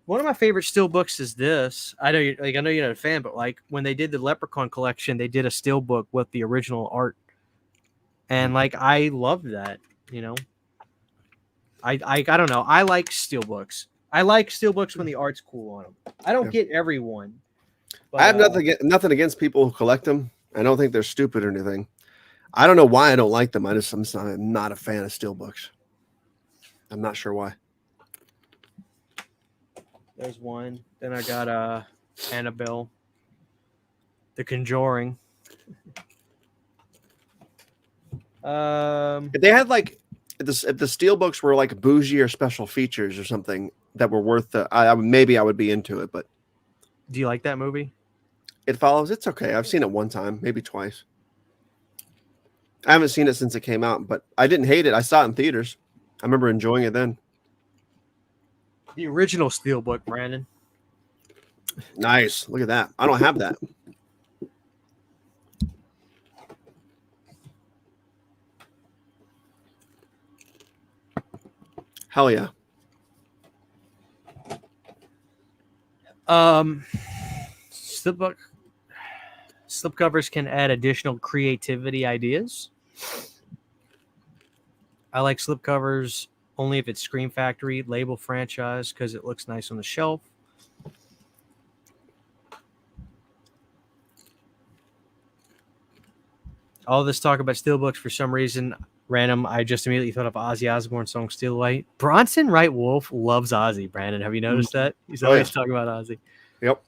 one of my favorite steelbooks is this. I know you're not a fan, but like when they did the Leprechaun collection, they did a steelbook with the original art, and like I loved that. You know, I don't know. I like steelbooks. I like steelbooks when the art's cool on them. I don't get everyone. But, I have nothing against people who collect them. I don't think they're stupid or anything. I don't know why I don't like them. I'm not a fan of steelbooks. I'm not sure why. There's one. Then I got Annabelle, The Conjuring. If they had like if the steelbooks were like bougie or special features or something that were worth maybe I would be into it. But do you like that movie? It Follows. It's okay. I've seen it one time, maybe twice. I haven't seen it since it came out, but I didn't hate it. I saw it in theaters. I remember enjoying it then. The original steelbook, Brandon. Nice. Look at that. I don't have that. Hell yeah. Slipcovers can add additional creativity ideas. I like slipcovers only if it's Scream Factory label franchise because it looks nice on the shelf. All this talk about steelbooks for some reason, random, I just immediately thought of Ozzy Osbourne's song Still White. Bronson Wright Wolf loves Ozzy, Brandon. Have you noticed that? He's always talking about Ozzy. Yep.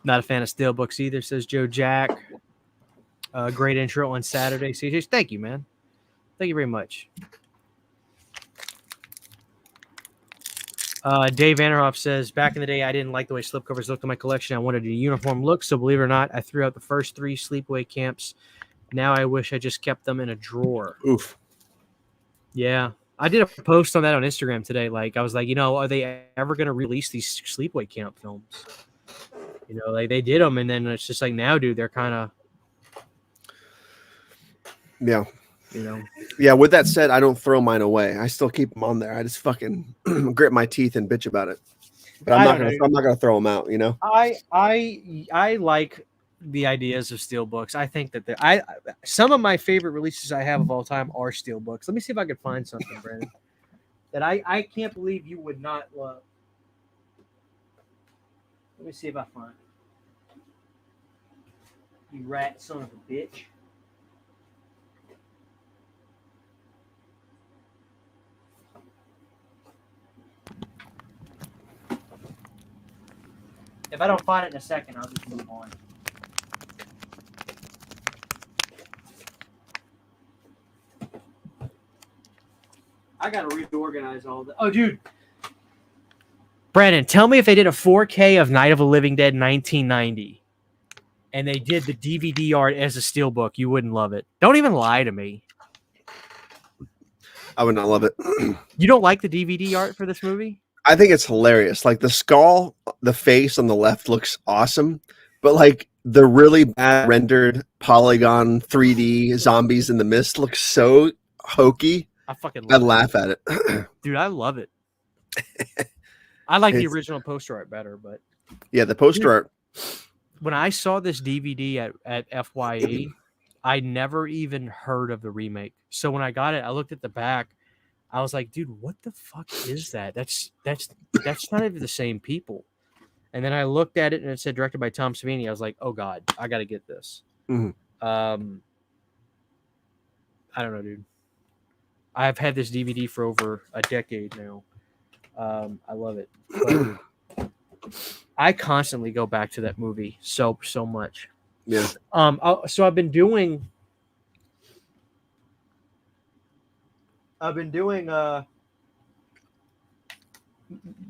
Not a fan of steelbooks either, says Joe Jack. Great intro on Saturday. CJ, thank you, man. Thank you very much. Dave Vanderhoff says, back in the day, I didn't like the way slipcovers looked in my collection. I wanted a uniform look, so believe it or not, I threw out the first 3 sleepaway camps. Now I wish I just kept them in a drawer. Oof. Yeah. I did a post on that on Instagram today. Like, I was like, are they ever going to release these sleepaway camp films? Like they did them, and then it's just like now, dude, they're kind of, yeah. Yeah. With that said, I don't throw mine away. I still keep them on there. I just fucking grit my teeth and bitch about it. But I'm not gonna throw them out. I like the ideas of steelbooks. I think that some of my favorite releases I have of all time are steelbooks. Let me see if I can find something, Brandon, that I can't believe you would not love. Let me see if I find it. You rat son of a bitch. If I don't find it in a second, I'll just move on. I gotta reorganize all that. Oh, dude. Brandon, tell me if they did a 4K of Night of the Living Dead 1990 and they did the DVD art as a steelbook, you wouldn't love it. Don't even lie to me. I would not love it. You don't like the DVD art for this movie? I think it's hilarious. Like the skull, the face on the left looks awesome, But like the really bad rendered polygon 3D zombies in the mist look so hokey. I fucking I'd love it. laugh at it. Dude, I love it. I like the It's- original poster art better, but Yeah, the poster art. when I saw this DVD at FYE, I never even heard of the remake. So when I got it, I looked at the back. I was like, dude, what the fuck is that? That's not even the same people. And then I looked at it and it said directed by Tom Savini. I was like, oh God, I got to get this. Mhm. I don't know, dude. I've had this DVD for over a decade now. I love it. But I constantly go back to that movie so much. Yeah. So I've been doing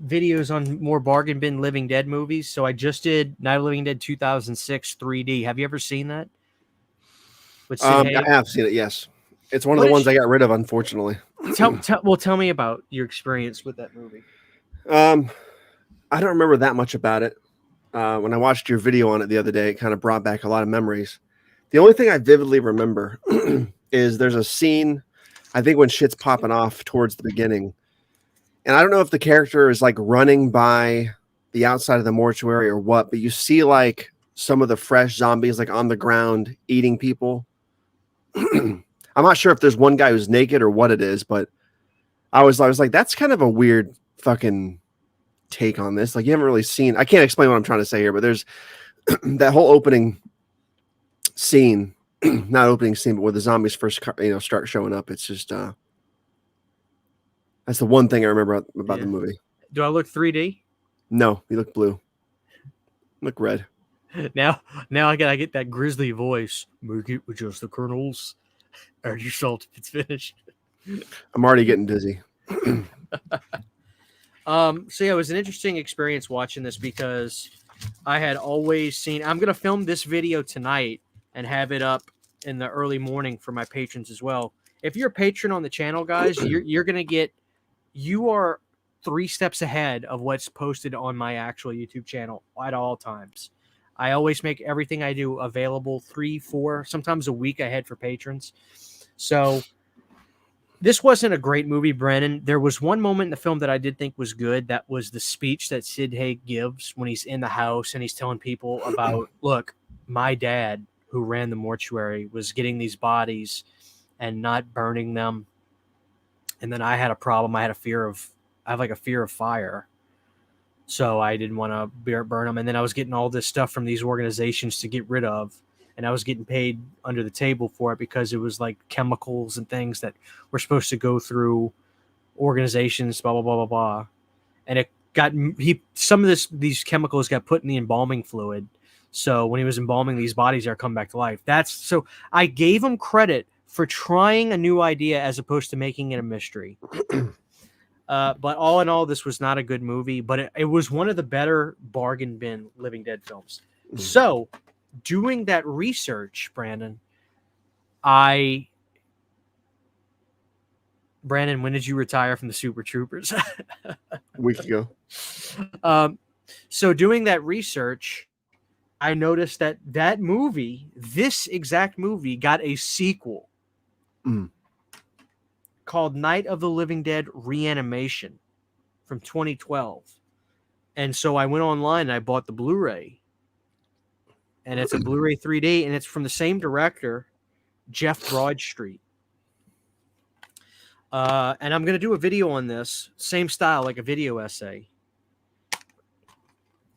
videos on more bargain bin Living Dead movies. So I just did Night of the Living Dead 2006 3D. Have you ever seen that? With Sid I Haig? have seen it. Yes, it's one of What the is- ones I got rid of, unfortunately. Tell me about your experience with that movie. I don't remember that much about it. When I watched your video on it the other day, it kind of brought back a lot of memories. The only thing I vividly remember is there's a scene, I think when shit's popping off towards the beginning. And I don't know if the character is like running by the outside of the mortuary or what, but you see like some of the fresh zombies like on the ground eating people. I'm not sure if there's one guy who's naked or what it is, but I was like, that's kind of a weird fucking take on this. Like you haven't really seen, I can't explain what I'm trying to say here, but there's that whole opening scene, not opening scene, but where the zombies first, start showing up. It's just, that's the one thing I remember about the movie. Do I look 3D? No, you look blue. You look red. Now I gotta get that grisly voice. Make it with just the kernels. Are you salt if it's finished? I'm already getting dizzy. So yeah, it was an interesting experience watching this because I had always seen. I'm gonna film this video tonight and have it up in the early morning for my patrons as well. If you're a patron on the channel, guys, you're gonna get. You are 3 steps ahead of what's posted on my actual YouTube channel at all times. I always make everything I do available 3, 4, sometimes a week ahead for patrons. So this wasn't a great movie, Brandon. There was one moment in the film that I did think was good. That was the speech that Sid Haig gives when he's in the house and he's telling people about, look, my dad who ran the mortuary was getting these bodies and not burning them. And then I had a problem. I have a fear of fire. So I didn't want to burn them. And then I was getting all this stuff from these organizations to get rid of. And I was getting paid under the table for it because it was like chemicals and things that were supposed to go through organizations, blah, blah, blah, blah, blah. And it got, some of these chemicals got put in the embalming fluid. So when he was embalming these bodies, they're come back to life. So I gave him credit for trying a new idea as opposed to making it a mystery. But all in all, this was not a good movie, but it was one of the better bargain bin Living Dead films. So doing that research, Brandon, when did you retire from the Super Troopers? A week ago. So doing that research, I noticed that movie, this exact movie, got a sequel called Night of the Living Dead Reanimation from 2012. And so I went online and I bought the Blu-ray. And it's a Blu-ray 3D, and it's from the same director, Jeff Broadstreet. And I'm going to do a video on this, same style, like a video essay.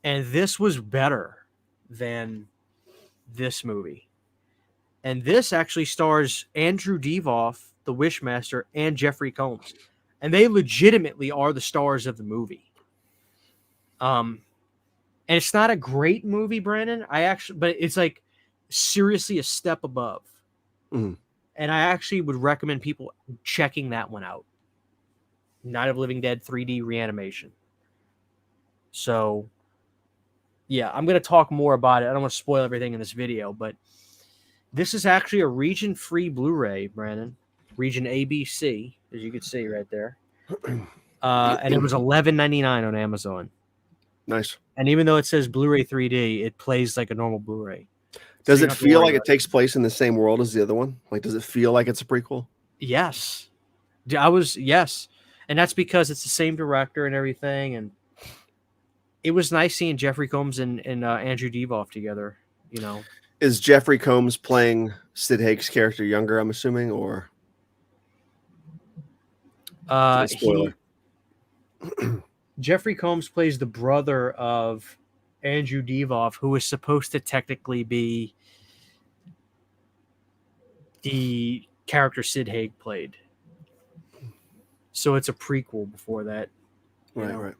And this was better than this movie. And this actually stars Andrew Devoff, the Wishmaster, and Jeffrey Combs. And they legitimately are the stars of the movie. And it's not a great movie, Brandon. But it's like seriously a step above. Mm. And I actually would recommend people checking that one out. Night of Living Dead 3D Reanimation. So, yeah, I'm going to talk more about it. I don't want to spoil everything in this video, but this is actually a region-free Blu-ray, Brandon. Region ABC, as you can see right there. And it was $11.99 on Amazon. Nice. And even though it says Blu-ray 3D, it plays like a normal Blu-ray. Does you it don't have to feel worry like it about takes place in the same world as the other one? Like, does it feel like it's a prequel? Yes. Yes. And that's because it's the same director and everything. And it was nice seeing Jeffrey Combs and Andrew Divoff together, you know. Is Jeffrey Combs playing Sid Haig's character younger, I'm assuming, or spoiler? Jeffrey Combs plays the brother of Andrew Divoff, who is supposed to technically be the character Sid Haig played. So it's a prequel before that. Right.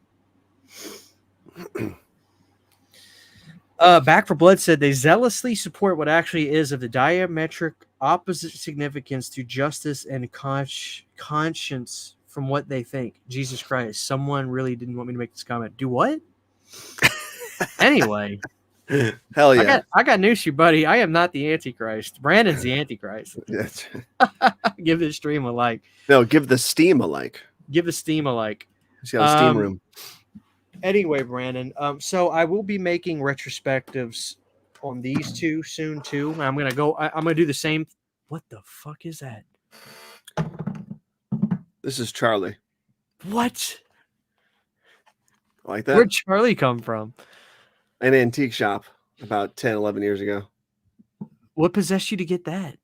Back for Blood said they zealously support what actually is of the diametric opposite significance to justice and conscience from what they think. Jesus Christ, someone really didn't want me to make this comment. Do what? Anyway. Hell yeah. I got news for you, buddy. I am not the Antichrist. Brandon's the Antichrist. Give this stream a like. No, give the Steam a like. Give the Steam a like. He's got a Steam room. Anyway, Brandon, so I will be making retrospectives on these two soon too. I'm gonna do the same. What the fuck is that? This is Charlie. What? Like that? Where'd Charlie come from? An antique shop about 10, 11 years ago. What possessed you to get that?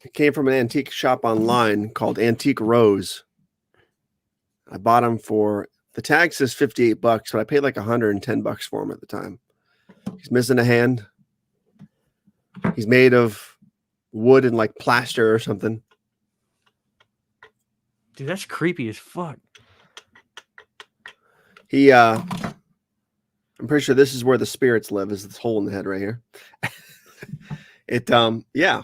It came from an antique shop online called Antique Rose. I bought them for, the tag says $58, but I paid like $110 for him at the time. He's missing a hand. He's made of wood and like plaster or something. Dude, that's creepy as fuck. I'm pretty sure this is where the spirits live, is this hole in the head right here. Yeah.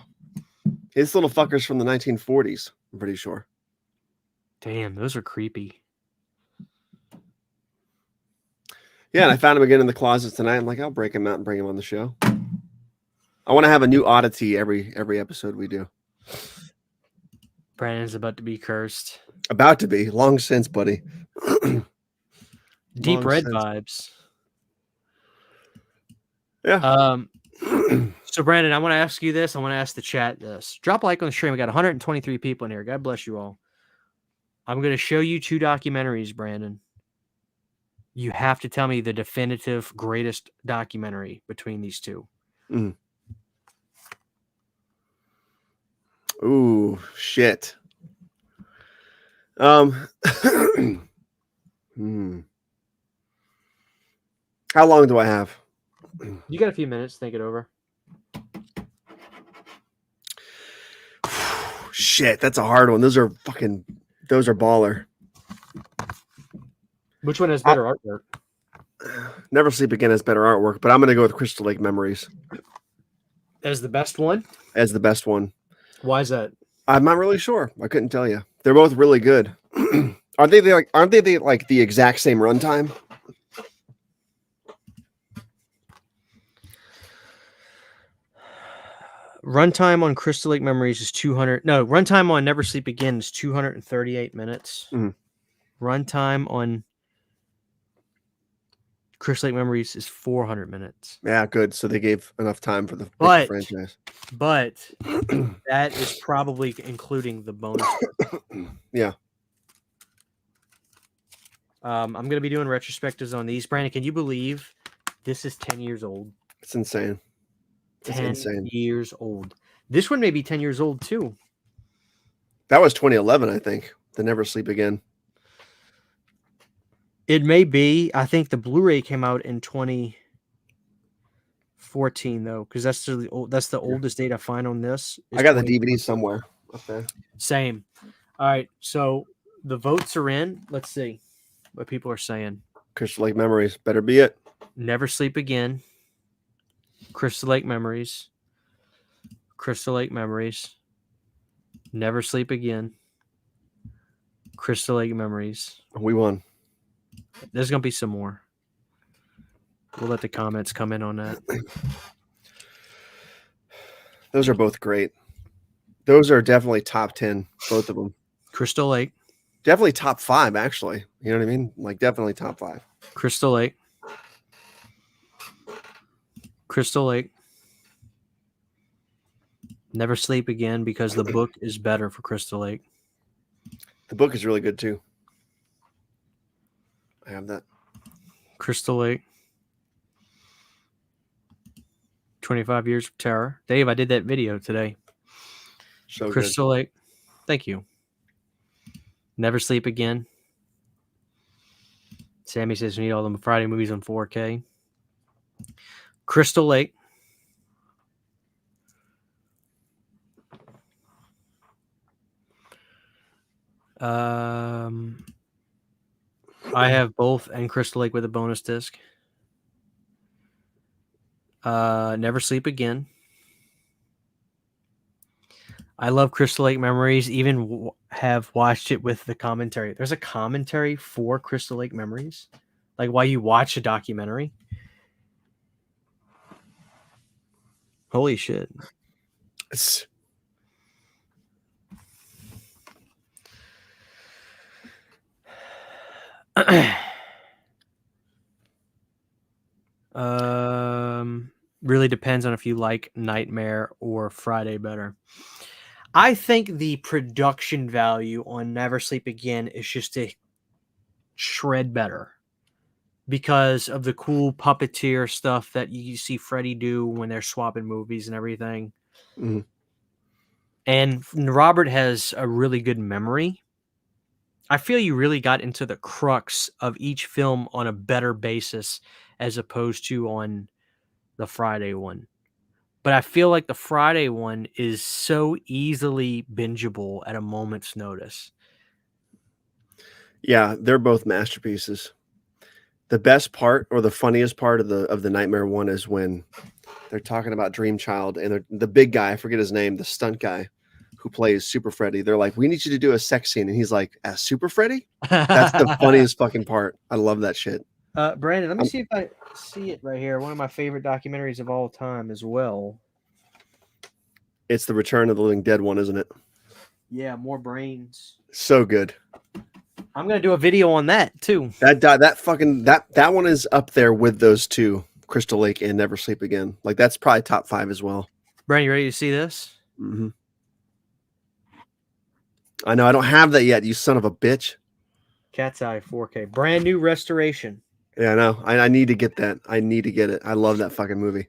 His little fucker's from the 1940s, I'm pretty sure. Damn, those are creepy. Yeah, and I found him again in the closet tonight. I'm like, I'll break him out and bring him on the show. I want to have a new oddity every episode we do. Brandon's about to be cursed. About to be. Long since, buddy. Deep red vibes. Yeah. So Brandon, I want to ask you this. I want to ask the chat this. Drop a like on the stream. We got 123 people in here. God bless you all. I'm going to show you two documentaries, Brandon. You have to tell me the definitive greatest documentary between these two. Mm. Ooh, shit. How long do I have? You got a few minutes to think it over. Shit, that's a hard one. Those are baller. Which one has better artwork? Never Sleep Again has better artwork, but I'm going to go with Crystal Lake Memories As the best one? as the best one. Why is that? I'm not really sure. I couldn't tell you. They're both really good. Aren't they the exact same runtime? Runtime on Crystal Lake Memories is 200. No, runtime on Never Sleep Again is 238 minutes. Mm-hmm. Runtime on Crystal Lake Memories is 400 minutes. Yeah, good. So they gave enough time for the franchise. But that is probably including the bonus. Yeah. I'm going to be doing retrospectives on these. Brandon, can you believe this is 10 years old? It's insane. 10 years old. This one may be 10 years old too. That was 2011, I think. The Never Sleep Again. It may be. I think the Blu-ray came out in 2014 though, because that's the oldest date I find on this. I got the DVD somewhere up there. Same. All right, so the votes are in. Let's see what people are saying. Crystal Lake Memories, better be it. Never Sleep Again. Crystal Lake Memories. Crystal Lake Memories. Never Sleep Again. Crystal Lake Memories. We won. There's going to be some more. We'll let the comments come in on that. Those are both great. Those are definitely top 10, both of them. Crystal Lake. Definitely top 5, actually. You know what I mean? Like, definitely top 5. Crystal Lake. Crystal Lake. Never Sleep Again because the book is better for Crystal Lake. The book is really good too. I have that. Crystal Lake. 25 Years of Terror. Dave, I did that video today. So Crystal Lake. Thank you. Never Sleep Again. Sammy says we need all the Friday movies on 4K. Crystal Lake. I have both and Crystal Lake with a bonus disc. Never Sleep Again. I love Crystal Lake Memories. Even have watched it with the commentary. There's a commentary for Crystal Lake Memories, like while you watch a documentary. Holy shit! It's really depends on if you like Nightmare or Friday better. I think the production value on Never Sleep Again is just a shred better because of the cool puppeteer stuff that you see Freddy do when they're swapping movies and everything. Mhm. And Robert has a really good memory. I feel you really got into the crux of each film on a better basis as opposed to on the Friday one. But I feel like the Friday one is so easily bingeable at a moment's notice. Yeah, they're both masterpieces. The best part or the funniest part of the Nightmare one is when they're talking about Dream Child and the big guy, I forget his name, the stunt guy who plays Super Freddy. They're like, "We need you to do a sex scene," and he's like, "As Super Freddy?" That's the funniest fucking part. I love that shit. Brandon, let me see if I see it right here. One of my favorite documentaries of all time as well. It's the Return of the Living Dead one, isn't it? Yeah, More Brains. So good. I'm gonna do a video on that too. That one is up there with those two, Crystal Lake and Never Sleep Again. Like that's probably top 5 as well. Brandon, you ready to see this? Mm-hmm. I know I don't have that yet, you son of a bitch. Cat's Eye 4K, brand new restoration. Yeah, I know. I need to get that. I need to get it. I love that fucking movie.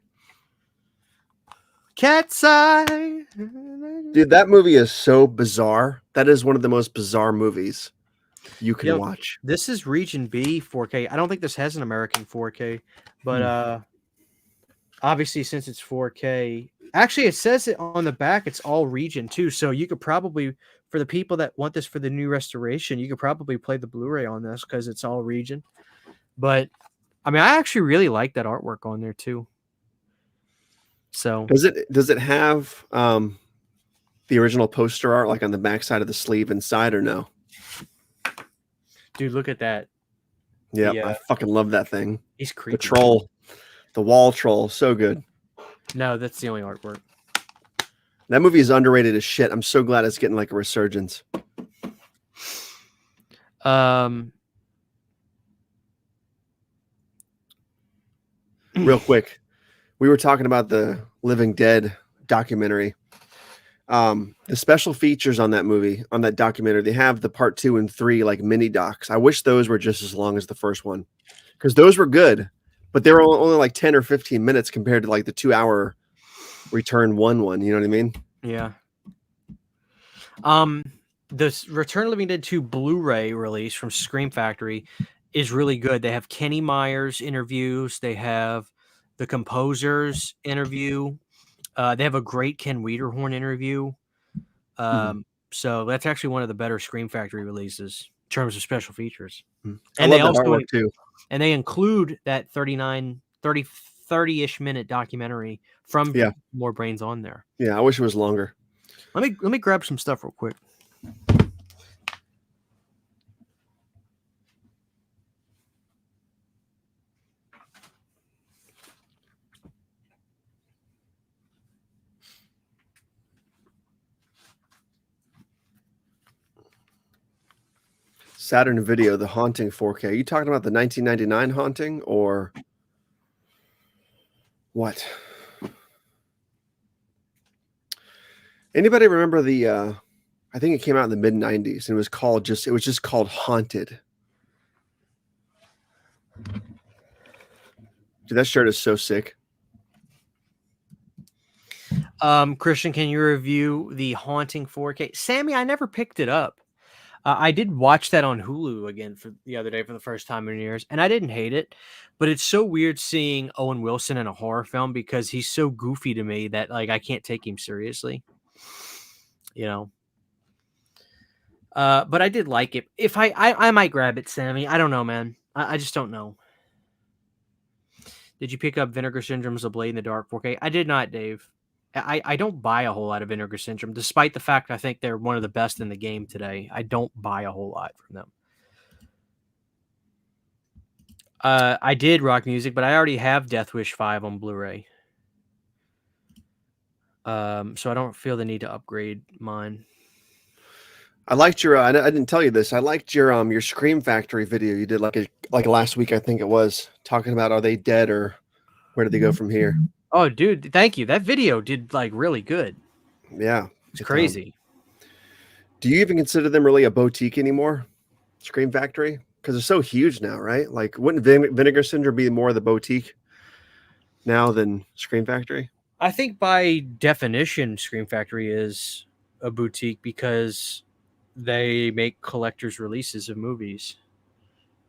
Cat's Eye. Dude, that movie is so bizarre. That is one of the most bizarre movies you can watch. This is Region B 4K. I don't think this has an American 4K, but obviously since it's 4K, actually it says it on the back. It's all region too. So you could probably, for the people that want this for the new restoration, you could probably play the Blu-ray on this because it's all region. But I mean, I actually really like that artwork on there too. So does it have the original poster art like on the back side of the sleeve inside or no? Dude, look at that. Yeah, I fucking love that thing. He's creepy. The troll, the wall troll, so good. No, that's the only artwork. That movie is underrated as shit. I'm so glad it's getting like a resurgence. Real quick, we were talking about the Living Dead documentary. The special features on that movie, on that documentary, they have the part 2 and 3 like mini docs. I wish those were just as long as the first one because those were good, but they were only like 10 or 15 minutes compared to like the 2-hour Return one. You know what I mean? Yeah. The Return of the Living Dead 2 Blu-ray release from Scream Factory is really good. They have Kenny Myers interviews. They have the composer's interview. They have a great Ken Wiederhorn interview. So that's actually one of the better Scream Factory releases in terms of special features. And they also too. And they include that 30-ish minute documentary from More Brains on there. Yeah, I wish it was longer. Let me grab some stuff real quick. Saturn Video, The Haunting 4K. Are you talking about the 1999 Haunting or What? Anybody remember the? I think it came out in the mid '90s, and it was just called Haunted. Dude, that shirt is so sick. Christian, can you review the Haunting 4K? Sammy, I never picked it up. I did watch that on Hulu again for the other day for the first time in years, and I didn't hate it. But it's so weird seeing Owen Wilson in a horror film because he's so goofy to me that like I can't take him seriously. You know. But I did like it. If I might grab it, Sammy. I don't know, man. I just don't know. Did you pick up Vinegar Syndrome's A Blade in the Dark 4K? I did not, Dave. I don't buy a whole lot of Vinegar Syndrome, despite the fact I think they're one of the best in the game today. I don't buy a whole lot from them. I did Rock Music, but I already have Death Wish 5 on Blu-ray. So I don't feel the need to upgrade mine. I liked your. I didn't tell you this. I liked your Scream Factory video you did like last week. I think it was talking about are they dead or where did they go from here? Oh, dude, thank you. That video did like really good. Yeah, It's crazy. Do you even consider them really a boutique anymore? Scream Factory? Because they're so huge now, right? Like, wouldn't Vinegar Syndrome be more of the boutique now than Scream Factory? I think by definition, Scream Factory is a boutique because they make collector's releases of movies.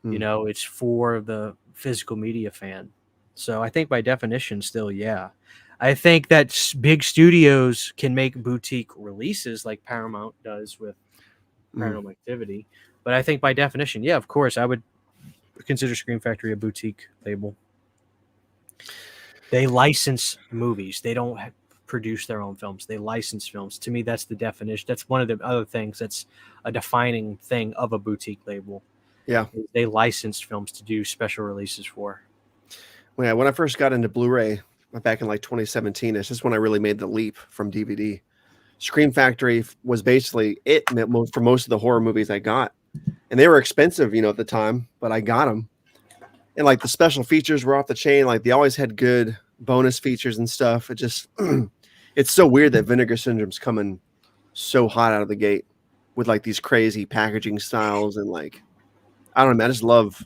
You know, it's for the physical media fan. So I think by definition, still, yeah. I think that big studios can make boutique releases like Paramount does with Paranormal Activity. But I think by definition, yeah, of course, I would consider Scream Factory a boutique label. They license movies. They don't produce their own films. They license films. To me, that's the definition. That's one of the other things that's a defining thing of a boutique label. Yeah. They license films to do special releases for. Well, yeah, when I first got into Blu-ray back in like 2017, it's just when I really made the leap from DVD. Scream Factory was basically it for most of the horror movies I got. And they were expensive, at the time, but I got them. And like the special features were off the chain. Like they always had good bonus features and stuff. It just, it's so weird that Vinegar Syndrome's coming so hot out of the gate with like these crazy packaging styles. And like, I don't know, man, I just love,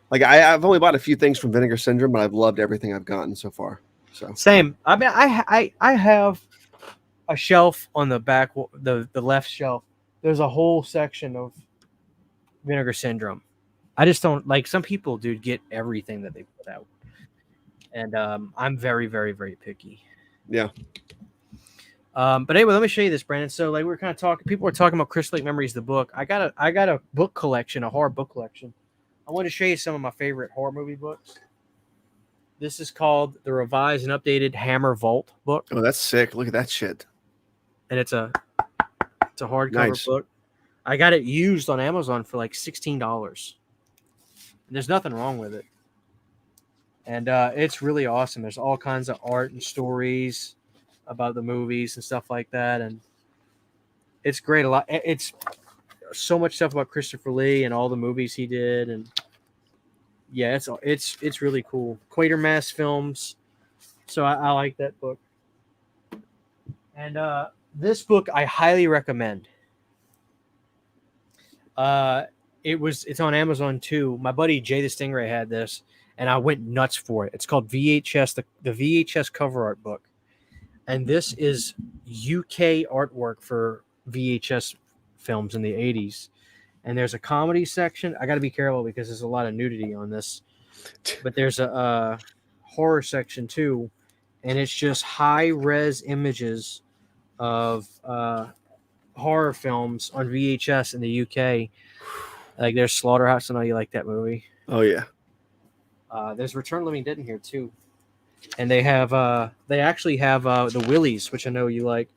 like I've only bought a few things from Vinegar Syndrome, but I've loved everything I've gotten so far. So same. I mean, I have a shelf on the back, the left shelf. There's a whole section of Vinegar Syndrome. I just don't like some people, dude, get everything that they put out. And I'm very, very, very picky. Yeah. But anyway, let me show you this, Brandon. So like we were kind of talking, people were talking about Crystal Lake Memories, the book. I got a book collection, a horror book collection. I want to show you some of my favorite horror movie books. This is called the revised and updated Hammer Vault book. Oh, that's sick. Look at that shit. And it's a hardcover book. I got it used on Amazon for like $16. And there's nothing wrong with it. And it's really awesome. There's all kinds of art and stories about the movies and stuff like that. And it's great. It's so much stuff about Christopher Lee and all the movies he did. And yeah, it's really cool. Quatermass Films. So I like that book. And this book I highly recommend. It's on Amazon too. My buddy Jay the Stingray had this, and I went nuts for it. It's called VHS, the VHS cover art book. And this is UK artwork for VHS films in the 80s. And there's a comedy section. I got to be careful because there's a lot of nudity on this. But there's a horror section too. And it's just high-res images of horror films on VHS in the UK. Like there's Slaughterhouse. I know you like that movie. Oh yeah. There's Return of the Living Dead in here too, and they actually have the Willies, which I know you like.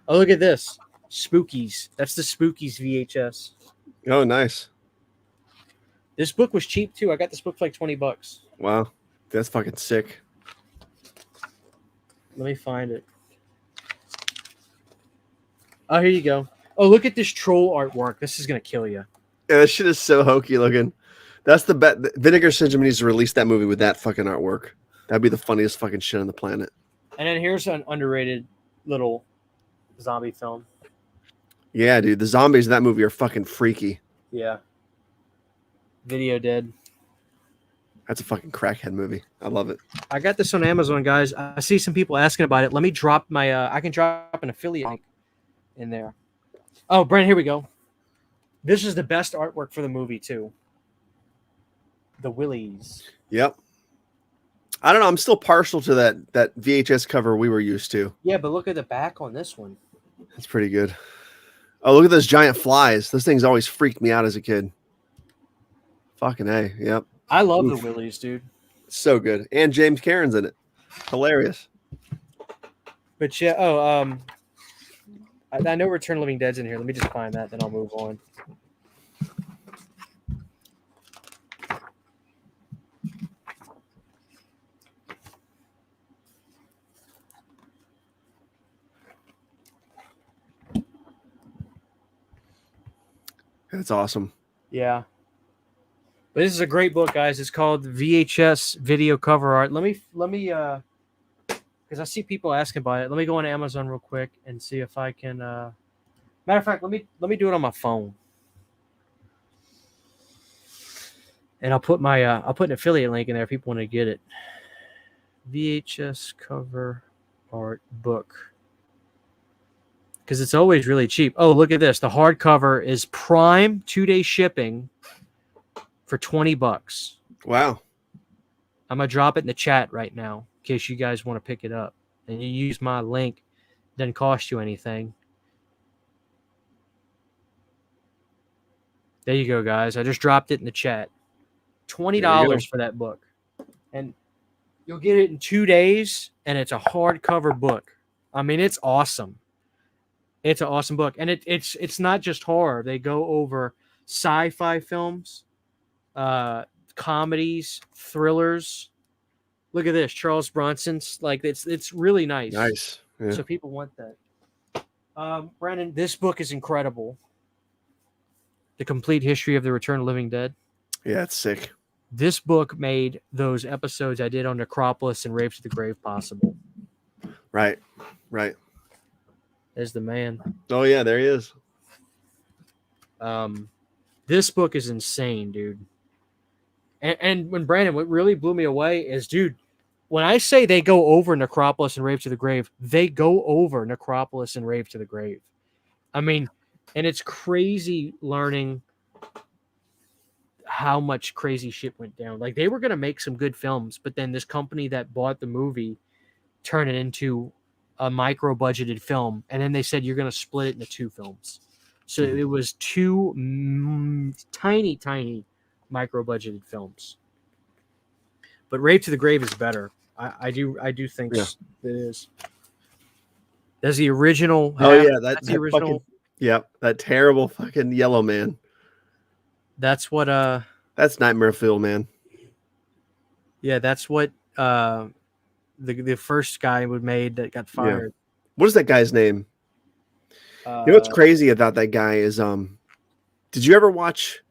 Oh, look at this, Spookies. That's the Spookies VHS. Oh, nice. This book was cheap too. I got this book for like $20. Wow, that's fucking sick. Let me find it. Oh, here you go. Oh, look at this troll artwork. This is gonna kill you. Yeah, that shit is so hokey looking. That's the bet. Vinegar Syndrome needs to release that movie with that fucking artwork. That'd be the funniest fucking shit on the planet. And then here's an underrated little zombie film. Yeah, dude. The zombies in that movie are fucking freaky. Yeah. Video Dead. That's a fucking crackhead movie. I love it. I got this on Amazon, guys. I see some people asking about it. Let me drop my I can drop an affiliate link in there. Oh, Brent, here we go. This is the best artwork for the movie too. The Willies. Yep. I don't know. I'm still partial to that VHS cover we were used to. Yeah, but look at the back on this one. That's pretty good. Oh, look at those giant flies. Those things always freaked me out as a kid. Fucking A. Yep. I love Oof. the Willies, dude. So good. And James Cameron's in it. Hilarious. But yeah, I know Return of the Living Dead's in here. Let me just find that, then I'll move on. That's awesome. Yeah. But this is a great book, guys. It's called VHS Video Cover Art. Let me because I see people asking about it. Let me go on Amazon real quick and see if I can matter of fact, let me do it on my phone. And I'll put an affiliate link in there if people want to get it. VHS cover art book. Because it's always really cheap. Oh, look at this. The hardcover is Prime 2-day shipping for $20. Wow. I'm going to drop it in the chat right now in case you guys want to pick it up. And you use my link. It doesn't cost you anything. There you go, guys. I just dropped it in the chat. $20 for that book. And you'll get it in 2 days, and it's a hardcover book. I mean, it's awesome. It's an awesome book. And it's not just horror. They go over sci-fi films, comedies, thrillers. Look at this, Charles Bronson's. Like it's really nice. Nice. Yeah. So people want that. Brandon, this book is incredible. The Complete History of the Return of the Living Dead. Yeah, it's sick. This book made those episodes I did on Necropolis and Raves to the Grave possible. Right. Right. There's the man. Oh yeah, there he is. This book is insane, dude. And when Brandon, what really blew me away is, dude, when I say they go over Necropolis and Rave to the Grave, they go over Necropolis and Rave to the Grave. I mean, and it's crazy learning how much crazy shit went down. Like, they were going to make some good films, but then this company that bought the movie turned it into a micro-budgeted film, and then they said, you're going to split it into 2 films. So it was 2 tiny micro-budgeted films. But Rave to the Grave is better. I do think it is. There's the original. Oh yeah, that's the original. Yep, that terrible fucking yellow man. That's what That's Nightmare Fuel, man. Yeah, that's what the first guy would made that got fired. Yeah. What is that guy's name? You know what's crazy about that guy is did you ever watch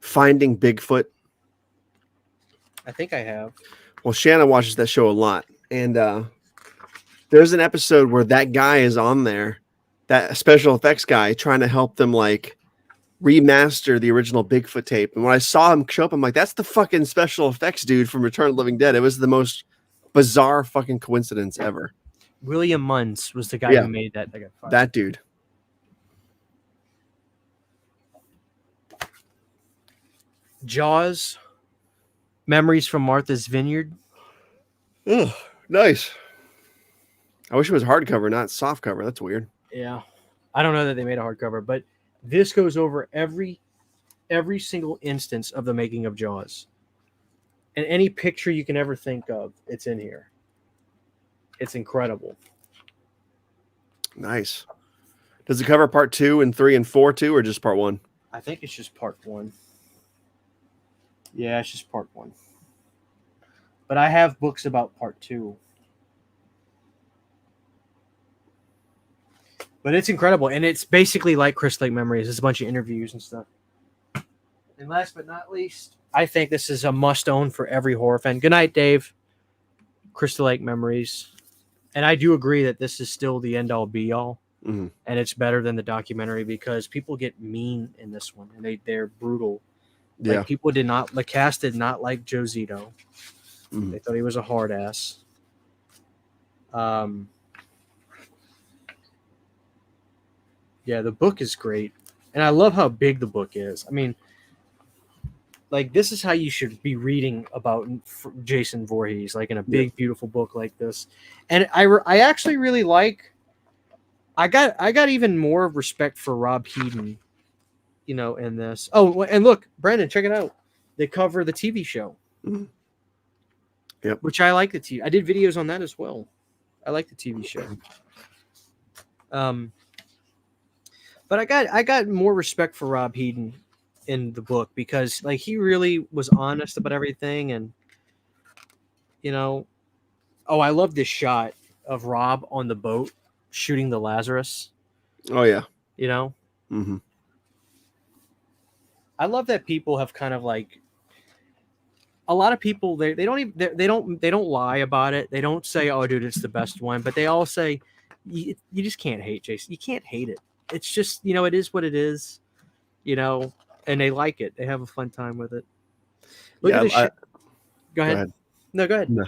Finding Bigfoot? I think I have. Well, Shannon watches that show a lot, and there's an episode where that guy is on there, that special effects guy, trying to help them like remaster the original Bigfoot tape. And when I saw him show up, I'm like, that's the fucking special effects dude from Return of the Living Dead. It was the most bizarre fucking coincidence ever. William Munns was the guy who made that. That got fired. That dude. Jaws. Memories from Martha's Vineyard. Oh, nice. I wish it was hardcover, not softcover. That's weird. Yeah. I don't know that they made a hardcover, but this goes over every single instance of the making of Jaws. And any picture you can ever think of, it's in here. It's incredible. Nice. Does it cover part 2 and 3 and 4 too, or just part 1? I think it's just part 1. Yeah, it's just part 1. But I have books about part 2. But it's incredible. And it's basically like Crystal Lake Memories. It's a bunch of interviews and stuff. And last but not least, I think this is a must-own for every horror fan. Good night, Dave. Crystal Lake Memories, and I do agree that this is still the end all be all, Mhm. and it's better than the documentary because people get mean in this one, and they're brutal. Yeah. Like people did not, the cast did not like Joe Zito. Mhm. They thought he was a hard ass. Yeah, the book is great, and I love how big the book is. I mean, like this is how you should be reading about Jason Voorhees, like in a big, beautiful book like this. And I actually really like. I got even more respect for Rob Heaton, you know, in this. Oh, and look, Brandon, check it out. They cover the TV show. Mhm. Yep. Which I like the TV. I did videos on that as well. I like the TV show. But I got more respect for Rob Heaton in the book because like he really was honest about everything, and you know, oh, I love this shot of Rob on the boat shooting the Lazarus. Oh yeah. You know, Mm-hmm. I love that people have kind of like a lot of people they don't lie about it. They don't say, "Oh, dude, it's the best one," but they all say, "You just can't hate Jason. You can't hate it. It's just it is what it is." You know, and they like it. They have a fun time with it. Look at this shit. Go ahead. No, go ahead. No.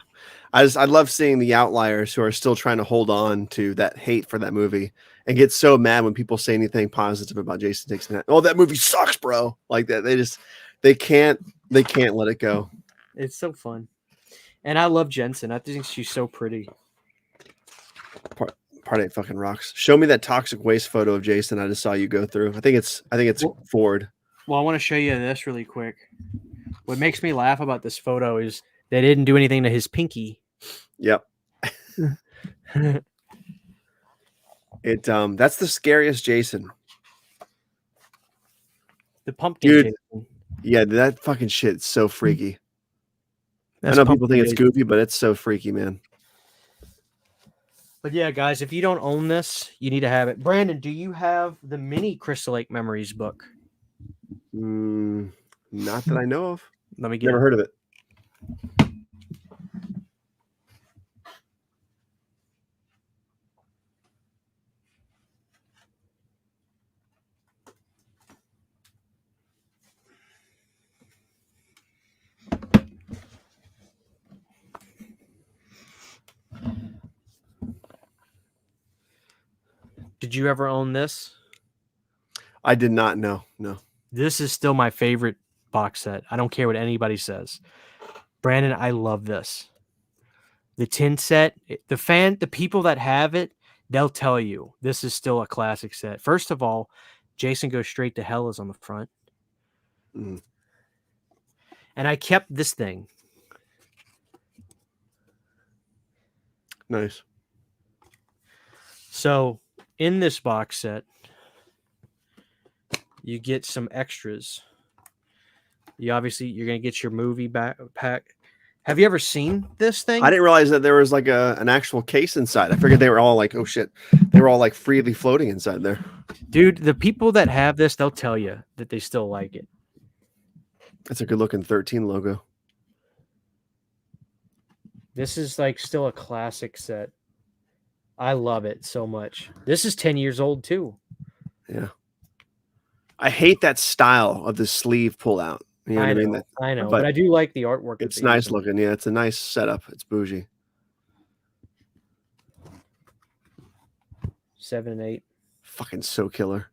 I love seeing the outliers who are still trying to hold on to that hate for that movie and get so mad when people say anything positive about Jason Takes. Oh, that movie sucks, bro. Like that. They can't let it go. It's so fun. And I love Jensen. I think she's so pretty. Part 8 fucking rocks. Show me that toxic waste photo of Jason I just saw you go through. I think it's Ford. Well, I want to show you this really quick. What makes me laugh about this photo is they didn't do anything to his pinky. Yep. That's the scariest Jason. The pumpkin Dude, Jason. Yeah, that fucking shit's so freaky. That's I know people think it's goofy, but it's so freaky, man. But yeah, guys, if you don't own this, you need to have it. Brandon, do you have the mini Crystal Lake Memories book? Not that I know of. Let me get Never heard of it. Did you ever own this? I did not know. No. This is still my favorite box set. I don't care what anybody says. Brandon, I love this. The tin set, the people that have it, they'll tell you this is still a classic set. First of all, Jason Goes Straight to Hell is on the front. Mm. And I kept this thing. Nice. So in this box set, you get some extras. You're going to get your movie pack. Have you ever seen this thing? I didn't realize that there was like an actual case inside. I figured they were all like, oh shit, they were all like freely floating inside there. Dude, the people that have this, they'll tell you that they still like it. That's a good looking 13 logo. This is like still a classic set. I love it so much. This is 10 years old too. Yeah. I hate that style of the sleeve pull out. You know what I mean? I know, but I do like the artwork. It's nice looking. Yeah, it's a nice setup. It's bougie. 7 and 8. Fucking so killer.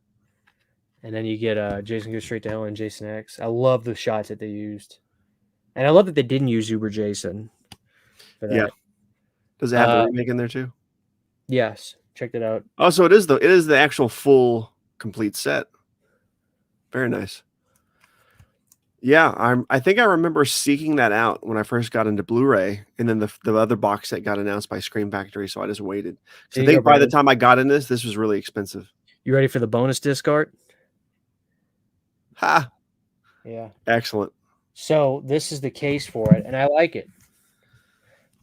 And then you get Jason Goes Straight to Hell and Jason X. I love the shots that they used. And I love that they didn't use Uber Jason. Yeah. Does it have the remake in there too? Yes. Check it out. Oh, so it is the actual full complete set. Very nice. Yeah, I think I remember seeking that out when I first got into Blu-ray, and then the other box set got announced by Scream Factory, so I just waited. So I think by the time I got in this was really expensive. You ready for the bonus disc art? Ha! Yeah. Excellent. So this is the case for it, and I like it.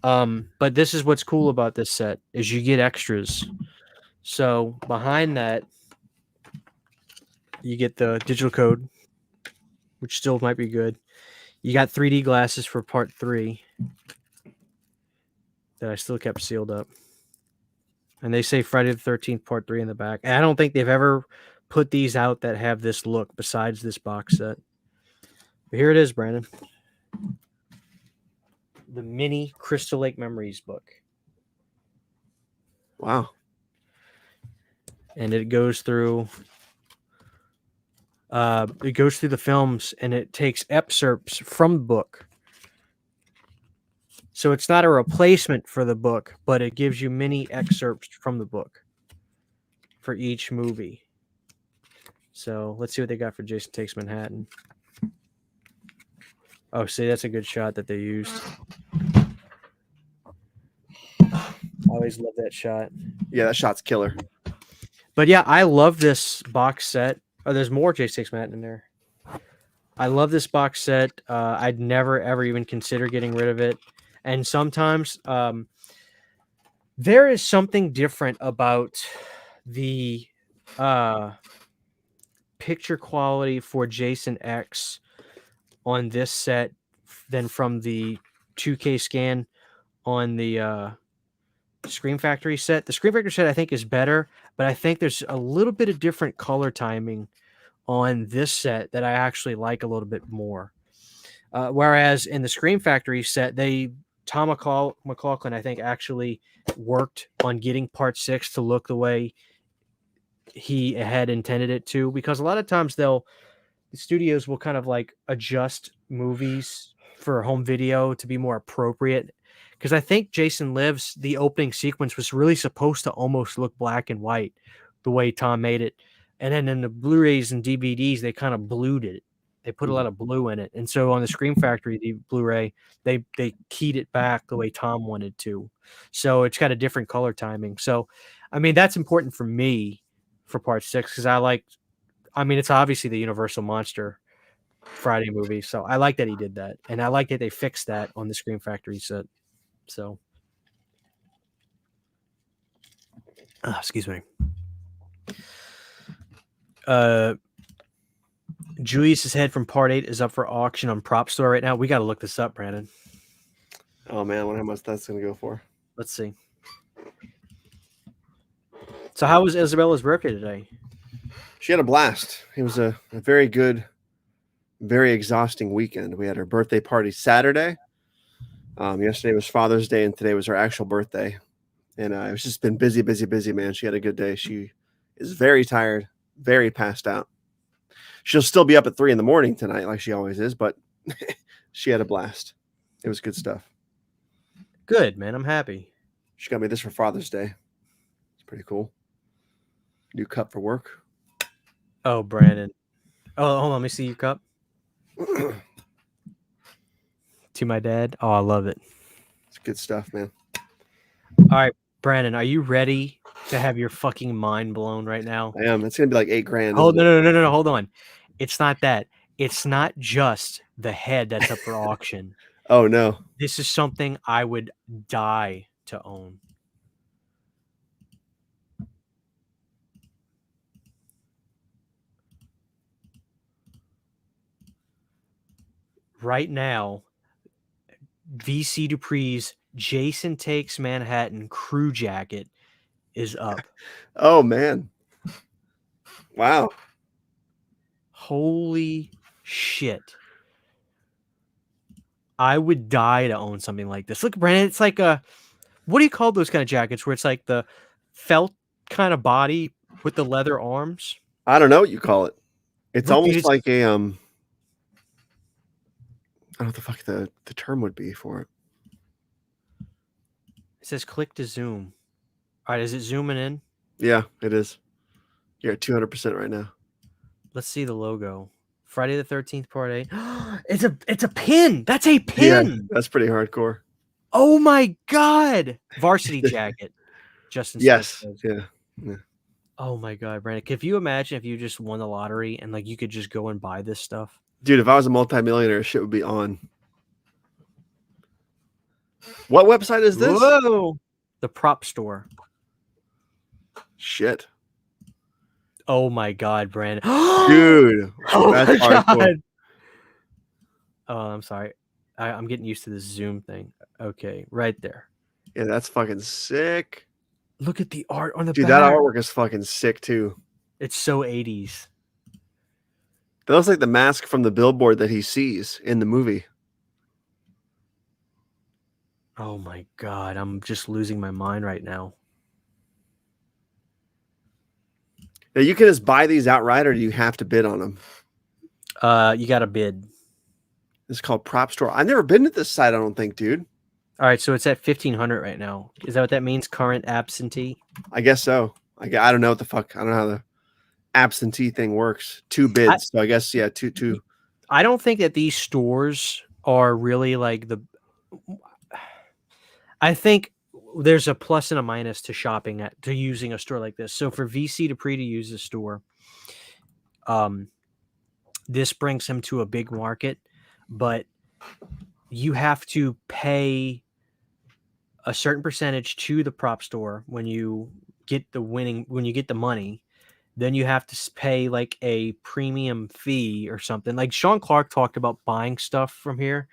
But this is what's cool about this set is you get extras. So behind that, you get the digital code, which still might be good. You got 3D glasses for part 3. that I still kept sealed up. And they say Friday the 13th Part 3 in the back. And I don't think they've ever put these out that have this look besides this box set. But here it is, Brandon. The mini Crystal Lake Memories book. Wow. And it goes through the films, and it takes excerpts from the book. So it's not a replacement for the book, but it gives you mini excerpts from the book for each movie. So let's see what they got for Jason Takes Manhattan. Oh, see, that's a good shot that they used. I always love that shot. Yeah, that shot's killer. But yeah, I love this box set. Oh, there's more Jason Takes Manhattan in there. I love this box set. I'd never, ever even consider getting rid of it. And sometimes there is something different about the picture quality for Jason X on this set than from the 2K scan on the Scream Factory set. The Scream Factory set I think is better, but I think there's a little bit of different color timing on this set that I actually like a little bit more. Whereas in the Scream Factory set, Tom McLaughlin, I think, actually worked on getting Part 6 to look the way he had intended it to, because a lot of times the studios will kind of like adjust movies for home video to be more appropriate. Because I think Jason Lives, the opening sequence was really supposed to almost look black and white the way Tom made it. And then in the Blu-rays and DVDs, they kind of blued it. They put a lot of blue in it. And so on the Scream Factory, the Blu-ray, they keyed it back the way Tom wanted to. So it's got a different color timing. So, I mean, that's important for me for Part 6 because it's obviously the Universal Monster Friday movie. So I like that he did that. And I like that they fixed that on the Scream Factory set. So, excuse me. Julius's head from Part 8 is up for auction on Prop Store right now. We got to look this up, Brandon. Oh man, I wonder how much that's going to go for. Let's see. So how was Isabella's birthday today? She had a blast. It was a very good, very exhausting weekend. We had her birthday party Saturday. Yesterday was Father's Day, and today was her actual birthday. And it's just been busy, man. She had a good day. She is very tired, very passed out. She'll still be up at 3 a.m. tonight, like she always is, but she had a blast. It was good stuff. Good, man. I'm happy. She got me this for Father's Day. It's pretty cool. New cup for work. Oh, Brandon. Oh, hold on. Let me see your cup. To my dad. Oh, I love it. It's good stuff, man. All right, Brandon, are you ready to have your fucking mind blown right now? I am. It's going to be like $8,000. Oh, no. Hold on. It's not that. It's not just the head that's up for auction. Oh, no. This is something I would die to own. Right now, VC Dupree's Jason Takes Manhattan crew jacket is up. Oh, man. Wow. Holy shit. I would die to own something like this. Look, Brandon, it's like what do you call those kind of jackets where it's like the felt kind of body with the leather arms? I don't know what you call it. It's Look, almost like a, I don't know what the fuck the term would be for it. It says click to zoom. All right, is it zooming in? Yeah, it is. You're at 200% right now. Let's see the logo. Friday the 13th, Part 8. It's a pin. That's a pin. Yeah, that's pretty hardcore. Oh my God. Varsity jacket. Justin. Yes. Smith. Yeah. Oh my God, Brandon. Could you imagine if you just won the lottery and like you could just go and buy this stuff? Dude, if I was a multimillionaire, shit would be on. What website is this? Whoa. The Prop Store. Shit. Oh my God, Brandon. Dude. Oh that's my hardcore. God. Oh, I'm sorry. I'm getting used to this zoom thing. Okay, right there. Yeah, that's fucking sick. Look at the art on the Dude, back. that artwork is fucking sick too. It's so 80s. That looks like the mask from the billboard that he sees in the movie. Oh my god, I'm just losing my mind right now. Now you can just buy these outright, or do you have to bid on them? You got to bid. It's called Prop Store. I've never been to this site, I don't think, dude. All right, so it's at 1,500 right now. Is that what that means? Current absentee? I guess so. I don't know what the fuck. I don't know how the absentee thing works. 2 bids. So I guess, yeah, two. I don't think that these stores are really like the. I think there's a plus and a minus to shopping to using a store like this. So for VC Dupree to use the store, this brings him to a big market, but you have to pay a certain percentage to the prop store when you get the money. Then you have to pay like a premium fee or something. Like Sean Clark talked about buying stuff from here.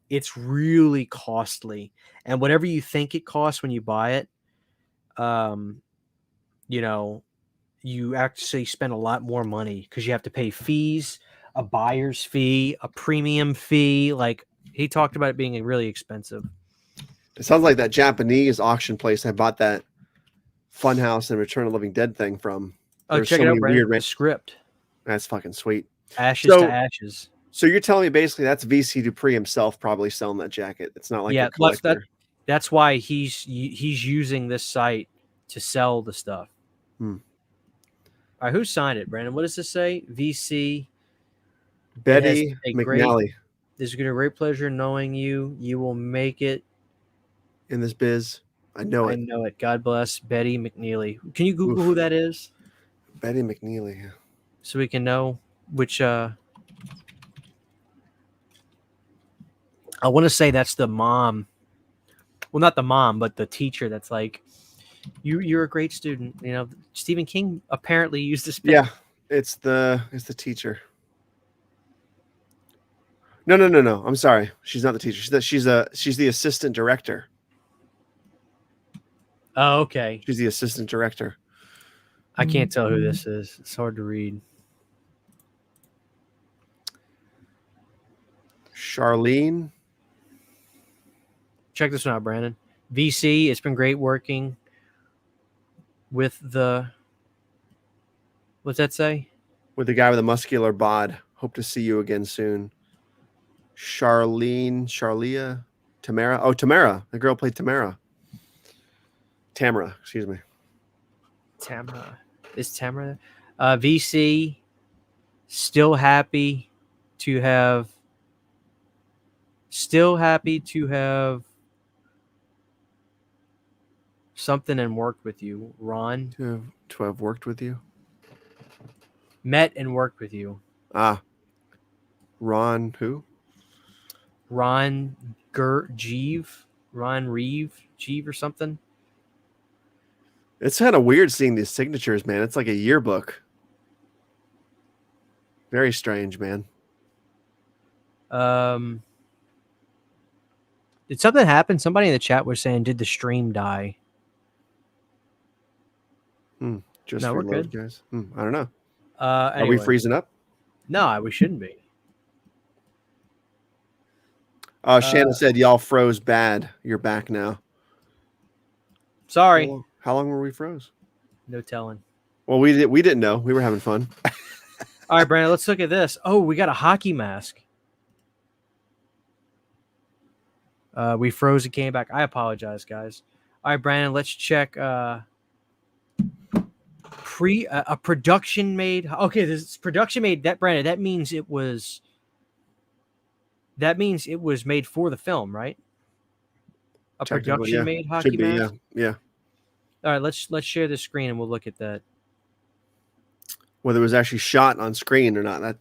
It's really costly. And whatever you think it costs when you buy it, you actually spend a lot more money because you have to pay fees, a buyer's fee, a premium fee. Like he talked about it being really expensive. It sounds like that Japanese auction place I bought that Funhouse and Return of the Living Dead thing from. Oh, There's check so it out, many Brandon. weird The script. That's fucking sweet. Ashes to ashes. So you're telling me basically that's VC Dupree himself probably selling that jacket. It's not like a collector. That's why he's using this site to sell the stuff. All right, who signed it, Brandon? What does this say? VC. Betty McNally. It's been a great pleasure knowing you. You will make it in this biz. I know it. God bless Betty McNeely. Can you Google who that is? Betty McNeely. So we can know which. I want to say that's the mom. Well, not the mom, but the teacher. That's like, you're a great student. You know, Stephen King apparently used this. Yeah, it's the teacher. No. I'm sorry. She's not the teacher. She's the assistant director. Oh, okay. She's the assistant director. I can't tell who this is. It's hard to read. Charlene. Check this one out, Brandon. VC, it's been great working with the... What's that say? With the guy with the muscular bod. Hope to see you again soon. Charlia, Tamara. Oh, Tamara. The girl played Tamara. Tamara, excuse me. Tamara. Is Tamara there? VC, still happy to have something and worked with you, Ron. To have worked with you? Met and worked with you. Ron who? Ron Reeve or something. It's kind of weird seeing these signatures, man. It's like a yearbook. Very strange, man. Did something happen? Somebody in the chat was saying, did the stream die? Just no, we're reload, good, guys. I don't know. Anyway. Are we freezing up? No, we shouldn't be. Shannon said y'all froze bad. You're back now. Sorry. How long were we froze? No telling. Well, we didn't know. We were having fun. All right, Brandon, let's look at this. Oh, we got a hockey mask. We froze and came back. I apologize, guys. All right, Brandon, let's check a production made. Okay, this production made. That, Brandon, that means it was made for the film, right? A production made hockey mask. Yeah. All right, let's share the screen and we'll look at that. Whether it was actually shot on screen or not, that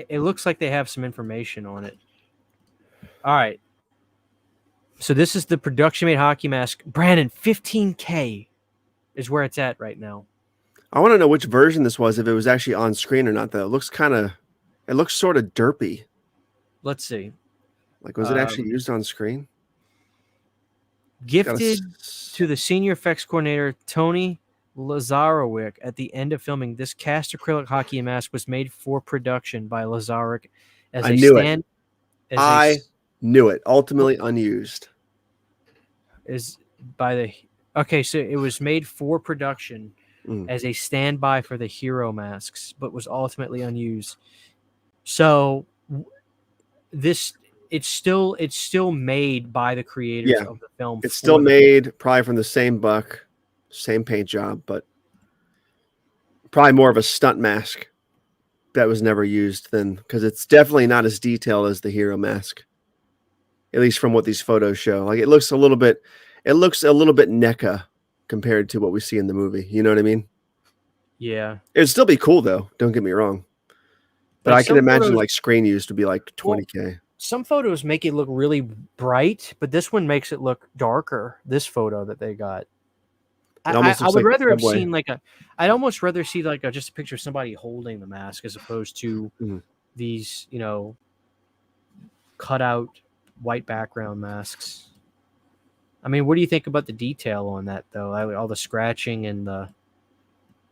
it looks like they have some information on it. All right. So this is the production made hockey mask. Brandon, $15K is where it's at right now. I want to know which version this was, if it was actually on screen or not, though. It looks sort of derpy. Let's see. Like, was it actually used on screen? Gifted to the senior effects coordinator, Tony Lazarowick, at the end of filming, this cast acrylic hockey mask was made for production by Lazarowick as I a knew it. stand. I knew it. Ultimately unused. Okay, so it was made for production as a standby for the hero masks, but was ultimately unused. So it's still made by the creators of the film. It's still made probably from the same buck, same paint job, but probably more of a stunt mask that was never used then, because it's definitely not as detailed as the hero mask. At least from what these photos show. Like it looks a little bit NECA compared to what we see in the movie. You know what I mean? Yeah. It'd still be cool though, don't get me wrong. But like I can imagine like screen use to be like 20K. Some photos make it look really bright, but this one makes it look darker. This photo that they got. I would rather have seen like I'd almost rather see like just a picture of somebody holding the mask as opposed to these, cut out white background masks. I mean, what do you think about the detail on that though? All the scratching and the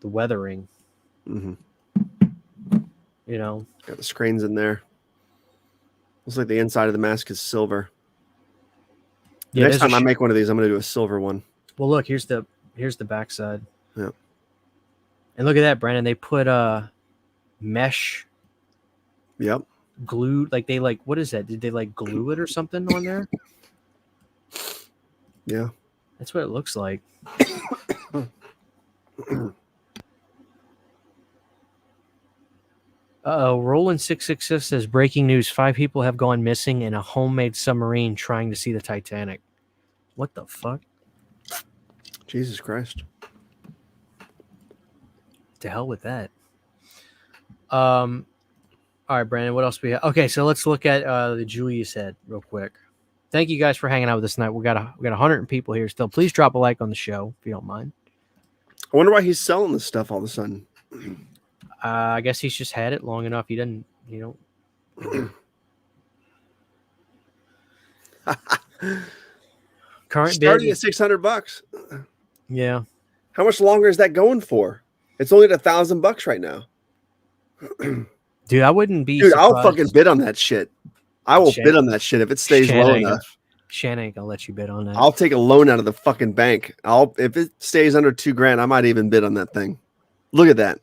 weathering. Got the screens in there. Looks like the inside of the mask is silver. Next time I make one of these, I'm going to do a silver one. Well, look, here's the backside. Yeah. And look at that, Brandon. They put mesh. Yep. Glue, what is that? Did they glue it or something on there? Yeah. That's what it looks like. Roland 666 says breaking news: 5 people have gone missing in a homemade submarine trying to see the Titanic. What the fuck? Jesus Christ. To hell with that. All right, Brandon, what else we have? Okay, so let's look at the Julius head real quick. Thank you guys for hanging out with us tonight. We got 100 people here still. Please drop a like on the show if you don't mind. I wonder why he's selling this stuff all of a sudden. I guess he's just had it long enough. He doesn't, Current starting bid at $600. Yeah. How much longer is that going for? It's only at $1,000 right now. Dude, I wouldn't be. Dude, surprised. I'll fucking bid on that shit. I will bid on that shit if it stays low enough. Shannon ain't gonna let you bid on that. I'll take a loan out of the fucking bank. If it stays under $2,000, I might even bid on that thing. Look at that.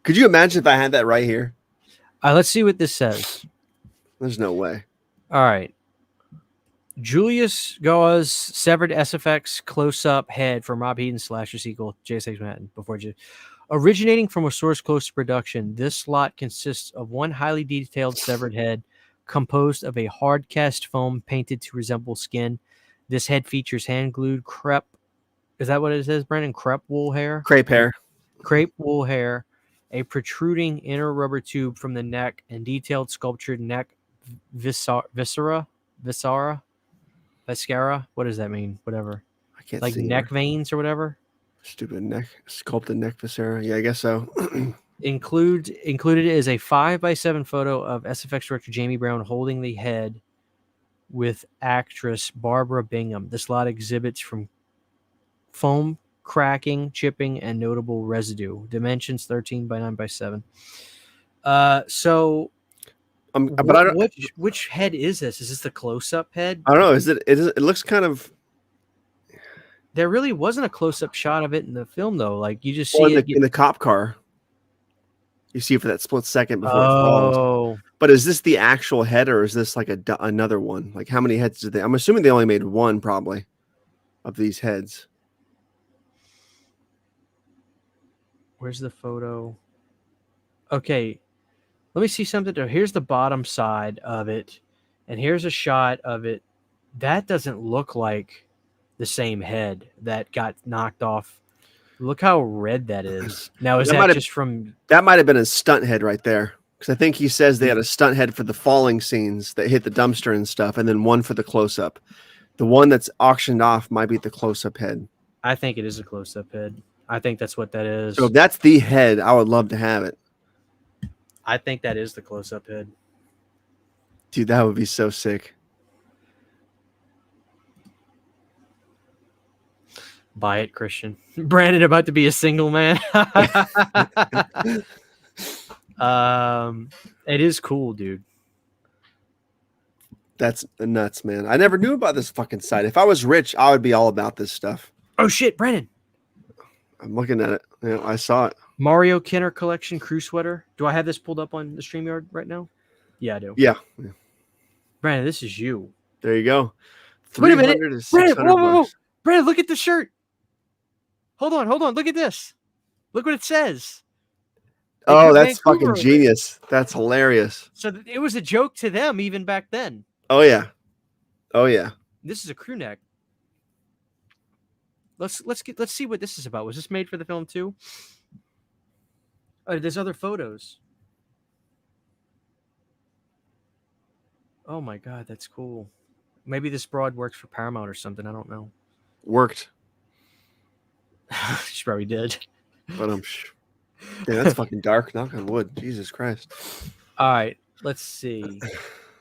Could you imagine if I had that right here? Let's see what this says. There's no way. All right. Julius Goa's severed SFX close-up head from Rob Heaton's slasher sequel, JSX Manhattan. Originating from a source close to production, this lot consists of one highly detailed severed head composed of a hard cast foam painted to resemble skin. This head features hand-glued crepe. Is that what it says, Brandon? Crepe wool hair? Crepe hair. Crepe wool hair, a protruding inner rubber tube from the neck, and detailed sculptured neck viscera. What does that mean? Whatever. I can't see. Neck veins or whatever. Stupid neck, sculpted neck viscera. Yeah, I guess so. Included is a 5x7 photo of SFX director Jamie Brown holding the head with actress Barbara Bingham. This lot exhibits from foam cracking, chipping, and notable residue. Dimensions 13 by 9 by 7. So, but I don't. Which head is this? Is this the close-up head? I don't know. It looks kind of. There really wasn't a close-up shot of it in the film, though. Like you just see in the cop car. You see it for that split second before it falls. But is this the actual head, or is this like another one? Like how many heads did they? I'm assuming they only made one, probably, of these heads. Where's the photo? Okay, let me see something. Here's the bottom side of it, and here's a shot of it. That doesn't look like the same head that got knocked off. Look how red that is. Now, is that just from... That might have been a stunt head right there. Because I think he says they had a stunt head for the falling scenes that hit the dumpster and stuff, and then one for the close-up. The one that's auctioned off might be the close-up head. I think it is a close-up head. I think that's what that is. So if that's the head, I would love to have it. I think that is the close-up head. Dude, that would be so sick. Buy it, Christian. Brandon about to be a single man. It is cool, dude. That's nuts, man. I never knew about this fucking site. If I was rich, I would be all about this stuff. Oh shit, Brandon. I'm looking at it. Yeah, I saw it. Mario Kenner Collection crew sweater. Do I have this pulled up on the StreamYard right now? Yeah, I do. Yeah. Brandon, this is you. There you go. Wait a minute. 300 to Brandon, 600 whoa. bucks. Brandon, look at the shirt. Hold on. Look at this. Look what it says. They Oh, put that's Vancouver fucking over it. genius. That's hilarious. So it was a joke to them even back then. Oh yeah. Oh yeah. This is a crew neck. Let's see what this is about. Was this made for the film too? Oh, there's other photos. Oh my god, that's cool. Maybe this broad works for Paramount or something. I don't know. Worked. She probably did. But yeah, that's fucking dark. Knock on wood. Jesus Christ. All right, let's see.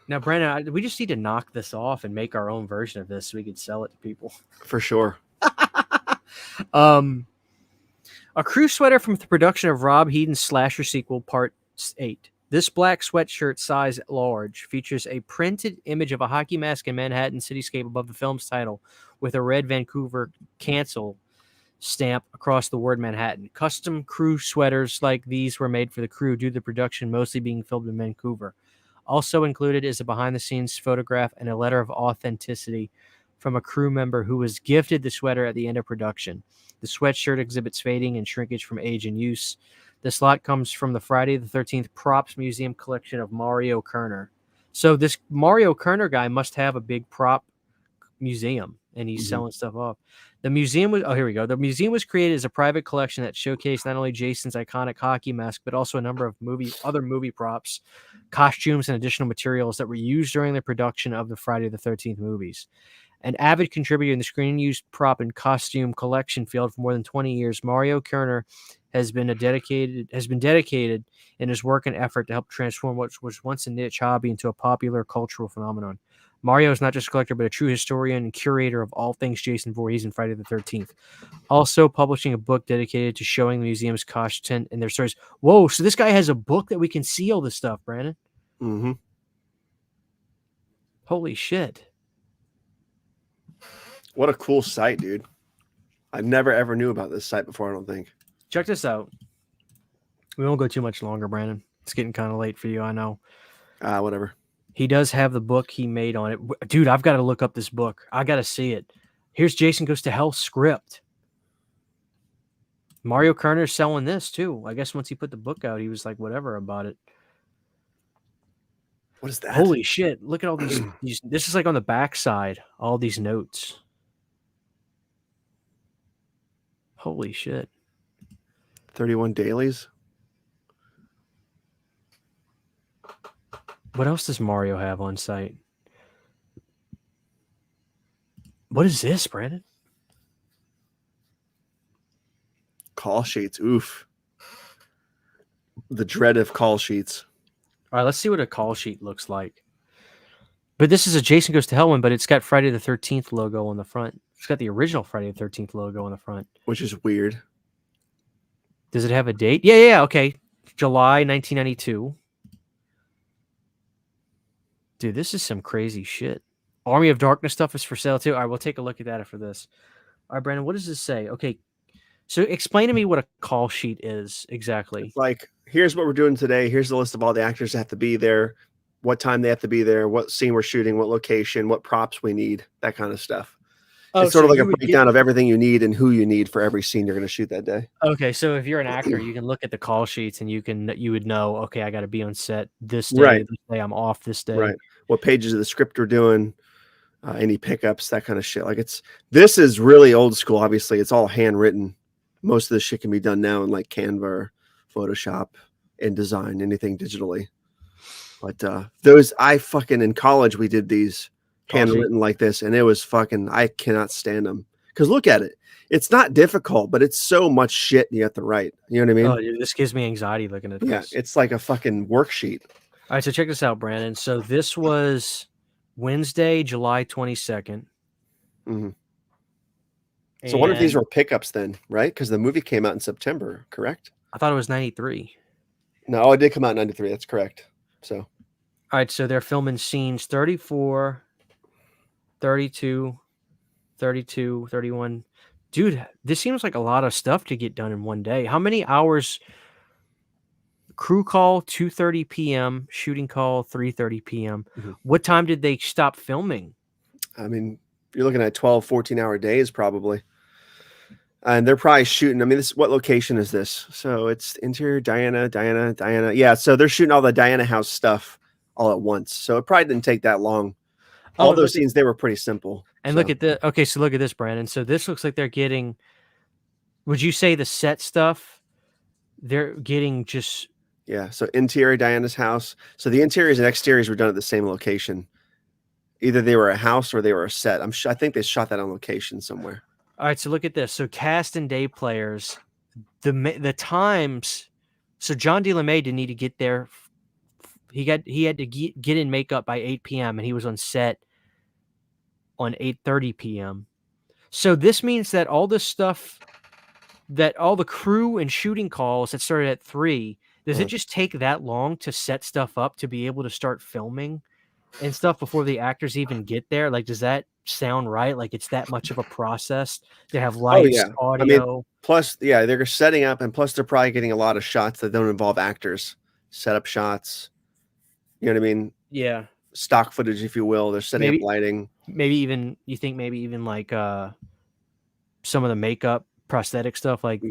Now, Brandon, we just need to knock this off and make our own version of this so we could sell it to people. For sure. A crew sweater from the production of Rob Heaton's slasher sequel, Part 8. This black sweatshirt, size large, features a printed image of a hockey mask in Manhattan cityscape above the film's title, with a red Vancouver cancel stamp across the word Manhattan. Custom crew sweaters like these were made for the crew due to the production mostly being filmed in Vancouver. Also included is a behind-the-scenes photograph and a letter of authenticity from a crew member who was gifted the sweater at the end of production. The sweatshirt exhibits fading and shrinkage from age and use. This lot comes from the Friday the 13th Props Museum collection of Mario Kerner. So this Mario Kerner guy must have a big prop museum, and he's selling stuff off. The museum was, here we go. The museum was created as a private collection that showcased not only Jason's iconic hockey mask, but also a number of other movie props, costumes, and additional materials that were used during the production of the Friday the 13th movies. An avid contributor in the screen-used prop and costume collection field for more than 20 years, Mario Kerner has been dedicated in his work and effort to help transform what was once a niche hobby into a popular cultural phenomenon. Mario is not just a collector, but a true historian and curator of all things Jason Voorhees and Friday the 13th. Also publishing a book dedicated to showing the museum's content and their stories. Whoa, so this guy has a book that we can see all this stuff, Brandon. Mm-hmm. Holy shit. What a cool site, dude. I never ever knew about this site before, I don't think. Check this out. We won't go too much longer, Brandon. It's getting kind of late for you, I know. Whatever. He does have the book he made on it. Dude, I've got to look up this book. I got to see it. Here's Jason Goes to Hell script. Mario Kerner's selling this too. I guess once he put the book out, he was like, whatever about it. What is that? Holy shit. Look at all these. This is like on the back side, all these notes. Holy shit. 31 dailies. What else does Mario have on site? What is this, Brandon? Call sheets. Oof. The dread of call sheets. All right, let's see what a call sheet looks like. But this is a Jason Goes to Hell one, but it's got Friday the 13th logo on the front. It's got the original Friday the 13th logo on the front. Which is weird. Does it have a date? Yeah, okay. July 1992. Dude, this is some crazy shit. Army of Darkness stuff is for sale too. All right, we'll take a look at that after this. All right, Brandon, what does this say? Okay, so explain to me what a call sheet is exactly. It's like, here's what we're doing today. Here's the list of all the actors that have to be there, what time they have to be there, what scene we're shooting, what location, what props we need, that kind of stuff. It's sort of like a breakdown of everything you need and who you need for every scene you're going to shoot that day. Okay, so if you're an actor, you can look at the call sheets and you would know, okay, I got to be on set this day, Right. this day, I'm off this day. Right. What pages of the script we're doing, any pickups, that kind of shit. Like this is really old school. Obviously, it's all handwritten. Most of this shit can be done now in like Canva or Photoshop, InDesign, anything digitally. But in college, we did these handwritten like this, and it was fucking, I cannot stand them. Because look at it. It's not difficult, but it's so much shit you have to write. You know what I mean? Oh, dude, this gives me anxiety looking at this. Yeah, it's like a fucking worksheet. All right, so check this out, Brandon. So this was Wednesday, July 22nd. Mm-hmm. So one of these And were pickups then, right? Because the movie came out in September, correct? I thought it was 93. No, it did come out in 93. That's correct. So, All right, so they're filming scenes 34, 32, 32, 31. Dude, this seems like a lot of stuff to get done in one day. How many hours? Crew call 2:30 p.m., shooting call 3:30 p.m. Mhm. What time did they stop filming? I mean, you're looking at 12, 14-hour days probably. And they're probably shooting. I mean, what location is this? So it's interior Diana. Yeah, so they're shooting all the Diana house stuff all at once. So it probably didn't take that long. All those scenes, they were pretty simple. And look at the okay, so look at this, Brandon. So this looks like they're getting, would you say the set stuff? They're getting just Yeah, so interior Diana's house. So the interiors and exteriors were done at the same location. Either they were a house or they were a set. I think they shot that on location somewhere. all right. So look at this. So cast and day players, the times. So John D. LeMay didn't need to get there. He had to get in makeup by 8 p.m. and he was on set on 8:30 p.m. So this means that all this stuff, that all the crew and shooting calls that started at 3, does it just take that long to set stuff up to be able to start filming and stuff before the actors even get there? Like, does that sound right? Like it's that much of a process to have lights, audio. I mean, plus, yeah, they're setting up, and plus they're probably getting a lot of shots that don't involve actors. Setup shots. You know what I mean? Yeah. Stock footage, if you will. They're setting up lighting. Maybe even like some of the makeup, prosthetic stuff, like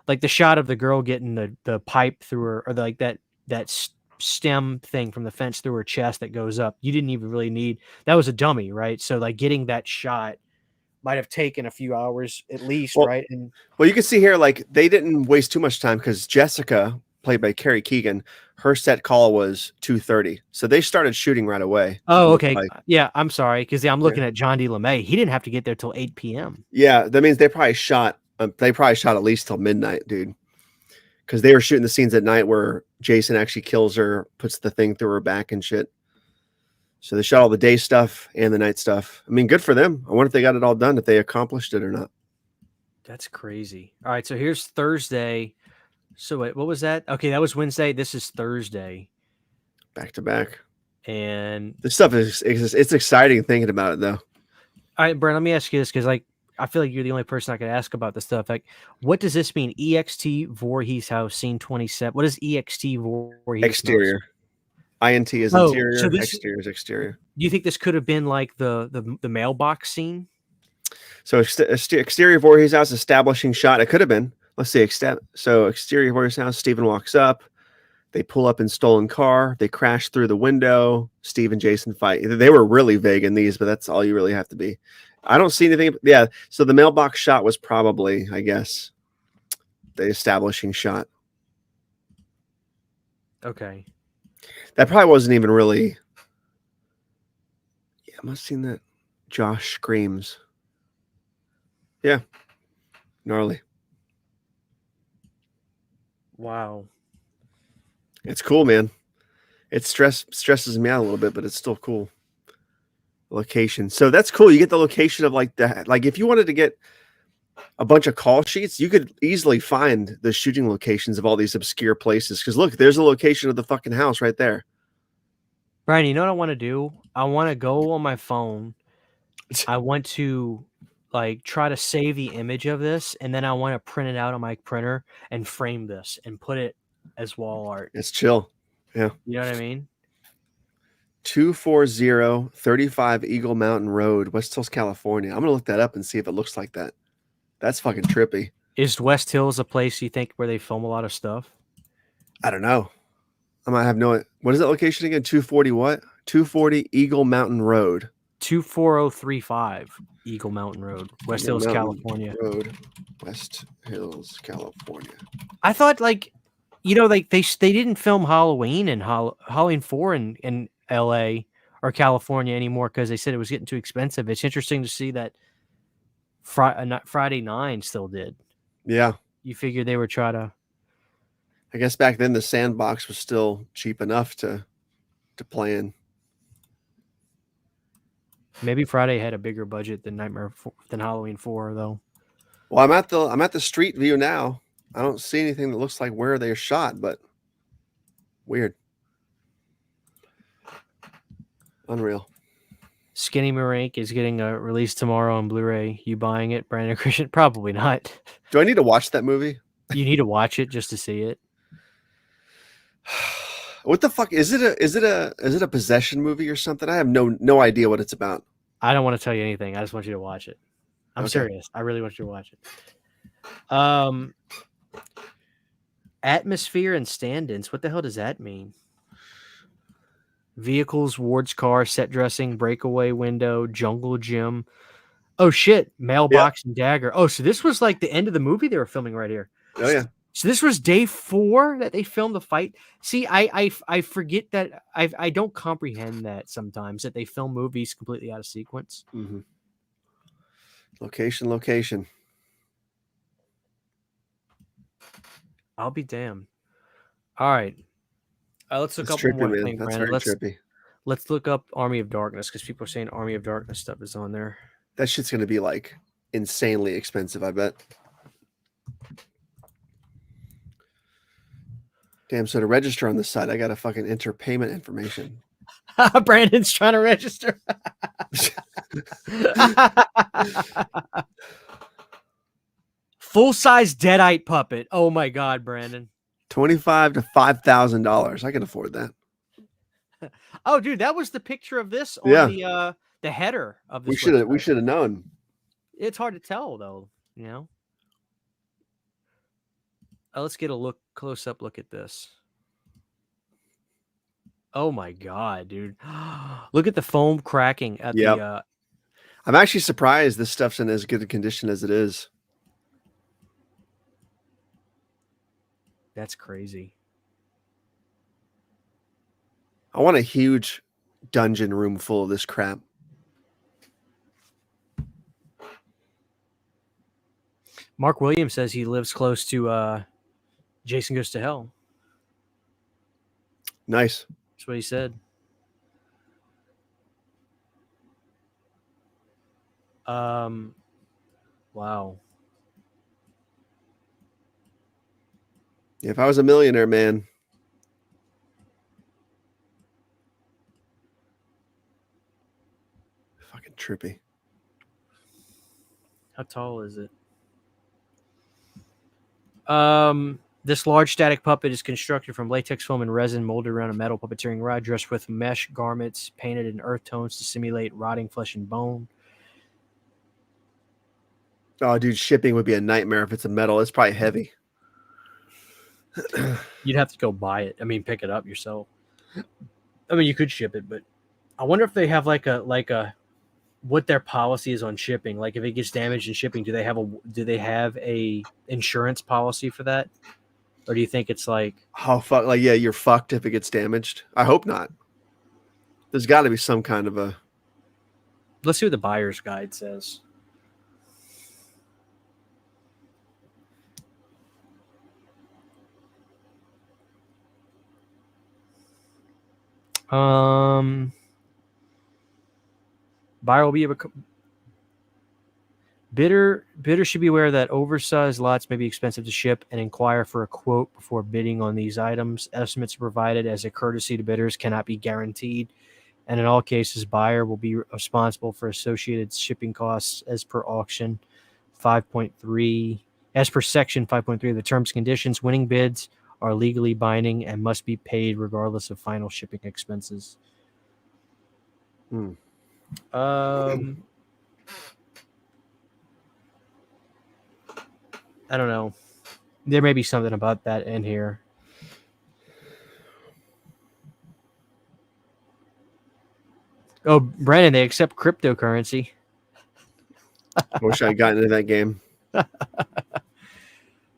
like the shot of the girl getting the pipe through her, or like that stem thing from the fence through her chest that goes up. You didn't even really need, that was a dummy, right? So like getting that shot might have taken a few hours at least, right? And well, you can see here, like, they didn't waste too much time because Jessica, played by Carrie Keegan, her set call was 2:30, so they started shooting right away. Oh, okay. Yeah, I'm sorry, because I'm looking at John D. LeMay. He didn't have to get there till 8 p.m. Yeah, that means they probably shot at least till midnight, dude. Because they were shooting the scenes at night where Jason actually kills her, puts the thing through her back and shit. So they shot all the day stuff and the night stuff. I mean, good for them. I wonder if they got it all done, if they accomplished it or not. That's crazy. All right, so here's Thursday. So wait, what was that? Okay, that was Wednesday. This is Thursday. Back to back. And this stuff it's exciting thinking about it, though. All right, Brent, let me ask you this, because like I feel like you're the only person I could ask about this stuff. Like, what does this mean? EXT voorhees house, scene 27. What is EXT voorhees? Exterior. House? INT is interior. So exterior is exterior. Do you think this could have been like the mailbox scene? So exterior voorhees house, establishing shot. It could have been. Let's see. So exterior voorhees house. Stephen walks up. They pull up in stolen car. They crash through the window. Steve and Jason fight. They were really vague in these, but that's all you really have to be. I don't see anything. Yeah. So the mailbox shot was probably, I guess, the establishing shot. Okay. That probably wasn't even really. Yeah, I must have seen that. Josh screams. Yeah. Gnarly. Wow. It's cool, man. It stresses me out a little bit, but it's still cool. Location. So that's cool. You get the location of like that. Like if you wanted to get a bunch of call sheets, you could easily find the shooting locations of all these obscure places. Because look, there's a location of the fucking house right there. Brian, you know what I want to do? I want to go on my phone. I want to like try to save the image of this, and then I want to print it out on my printer and frame this and put it as wall art. It's chill. Yeah. You know what I mean? 24035 Eagle Mountain Road, West Hills, California. I'm going to look that up and see if it looks like that. That's fucking trippy. Is West Hills a place you think where they film a lot of stuff? I don't know. I might have no. What is that location again? 240 what? 240 Eagle Mountain Road. 24035 Eagle Mountain Road, West Hills, California. Road, West Hills, California. I thought like, you know, like they didn't film Halloween and Halloween 4 in LA or California anymore because they said it was getting too expensive. It's interesting to see that Friday 9 still did. Yeah. You figured they were trying to. I guess back then the sandbox was still cheap enough to play in. Maybe Friday had a bigger budget than than Halloween 4 though. Well, I'm at the street view now. I don't see anything that looks like where they are shot, but weird. Unreal. Skinny Marink is getting a release tomorrow on Blu-ray. You buying it, Brandon Christian? Probably not. Do I need to watch that movie? You need to watch it just to see it. What the fuck is it? Is it a possession movie or something? I have no idea what it's about. I don't want to tell you anything. I just want you to watch it. I'm serious. I really want you to watch it. Atmosphere and stand-ins. What the hell does that mean? Vehicles, Ward's car, set dressing, breakaway window, jungle gym. Oh shit, mailbox and dagger. Oh, so this was like the end of the movie they were filming right here. Oh yeah. So this was day 4 that they filmed the fight. See, I forget that I don't comprehend that sometimes that they film movies completely out of sequence. Mm-hmm. Location. I'll be damned. All right. Let's look That's up one trippy, more man. thing, That's Brandon. very trippy. Let's look up Army of Darkness because people are saying Army of Darkness stuff is on there. That shit's gonna be like insanely expensive, I bet. Damn, so to register on this site, I gotta fucking enter payment information. Brandon's trying to register. Full-size Deadite puppet. Oh my god, Brandon. $25,000 to $5,000. I can afford that. Oh, dude, that was the picture of this on the header of this. We should have known. It's hard to tell though, you know. Let's get a close up look at this. Oh my god, dude. Look at the foam cracking at the I'm actually surprised this stuff's in as good a condition as it is. That's crazy. I want a huge dungeon room full of this crap. Mark Williams says he lives close to Jason Goes to Hell. Nice. That's what he said. Wow. If I was a millionaire, man. Fucking trippy. How tall is it? This large static puppet is constructed from latex foam and resin molded around a metal puppeteering rod, dressed with mesh garments painted in earth tones to simulate rotting flesh and bone. Oh, dude, shipping would be a nightmare if it's a metal. It's probably heavy. You'd have to go buy it. I mean, pick it up yourself. I mean, you could ship it, but I wonder if they have like a what their policy is on shipping. Like if it gets damaged in shipping, do they have a insurance policy for that? Or do you think it's like, oh fuck, like yeah, you're fucked if it gets damaged? I hope not. There's got to be some kind of a. Let's see what the buyer's guide says. Buyer will be able. Bidder should be aware that oversized lots may be expensive to ship and inquire for a quote before bidding on these items. Estimates provided as a courtesy to bidders cannot be guaranteed, and in all cases, buyer will be responsible for associated shipping costs as per auction 5.3, as per section 5.3 of the terms and conditions. Winning bids are legally binding and must be paid regardless of final shipping expenses. I don't know. There may be something about that in here. Oh, Brandon, they accept cryptocurrency. I wish I had gotten into that game.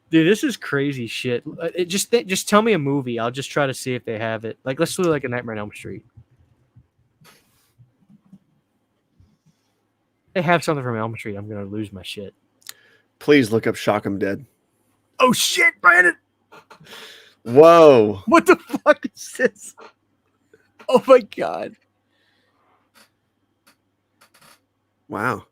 Dude, this is crazy shit. Just tell me a movie. I'll just try to see if they have it. Like, let's do like a Nightmare on Elm Street. They have something from Elm Street. I'm gonna lose my shit. Please look up Shock 'em Dead. Oh shit, Brandon! Whoa! What the fuck is this? Oh my god! Wow.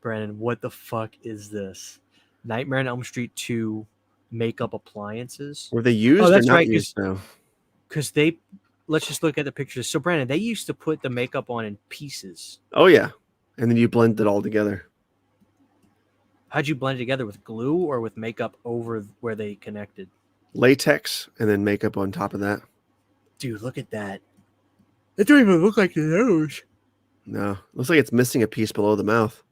Brandon, what the fuck is this? Nightmare on Elm Street 2 makeup appliances. Were they used or that's not right, used now? Because let's just look at the pictures. So, Brandon, they used to put the makeup on in pieces. Oh, yeah. And then you blend it all together. How'd you blend it together, with glue or with makeup over where they connected? Latex and then makeup on top of that. Dude, look at that. It don't even look like the nose. No. Looks like it's missing a piece below the mouth.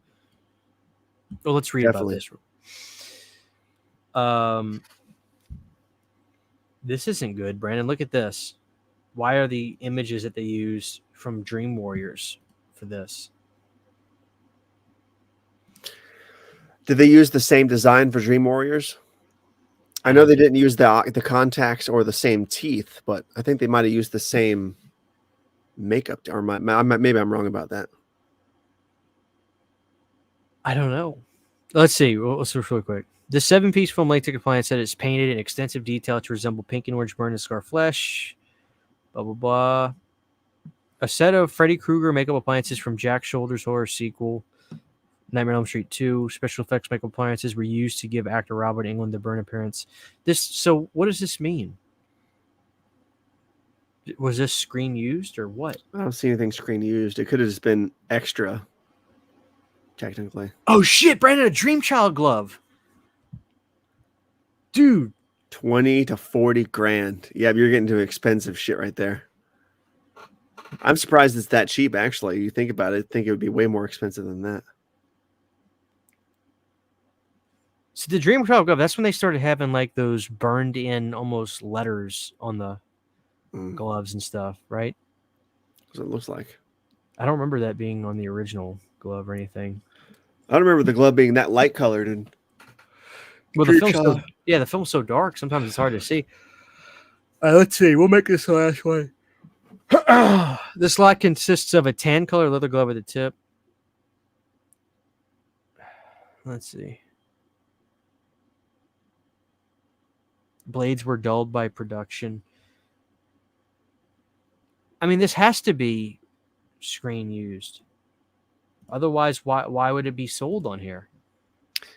Well, let's read Definitely. about this. This isn't good, Brandon. Look at this. Why are the images that they use from Dream Warriors for this? Did they use the same design for Dream Warriors? I know they didn't use the contacts or the same teeth, but I think they might have used the same makeup. Or maybe I'm wrong about that. I don't know. Let's see. Let's look really quick. The 7-piece foam latex appliance set is painted in extensive detail to resemble pink and orange burn and scar flesh. Blah, blah, blah. A set of Freddy Krueger makeup appliances from Jack Shoulder's horror sequel, Nightmare on Elm Street 2. Special effects makeup appliances were used to give actor Robert Englund the burn appearance. So what does this mean? Was this screen used or what? I don't see anything screen used. It could have just been extra, technically. Oh, shit, Brandon, a Dream Child glove. Dude. 20 to 40 grand. Yeah, you're getting to expensive shit right there. I'm surprised it's that cheap, actually. You think about it, I think it would be way more expensive than that. So the Dream Child glove, that's when they started having like those burned in almost letters on the gloves and stuff, right? That's what it looks like. I don't remember that being on the original glove or anything. I don't remember the glove being that light colored. And well, the film's so dark. Sometimes it's hard to see. Let's see. We'll make this the last one. This lot consists of a tan color leather glove at the tip. Let's see. Blades were dulled by production. I mean, this has to be screen used. Otherwise, why would it be sold on here?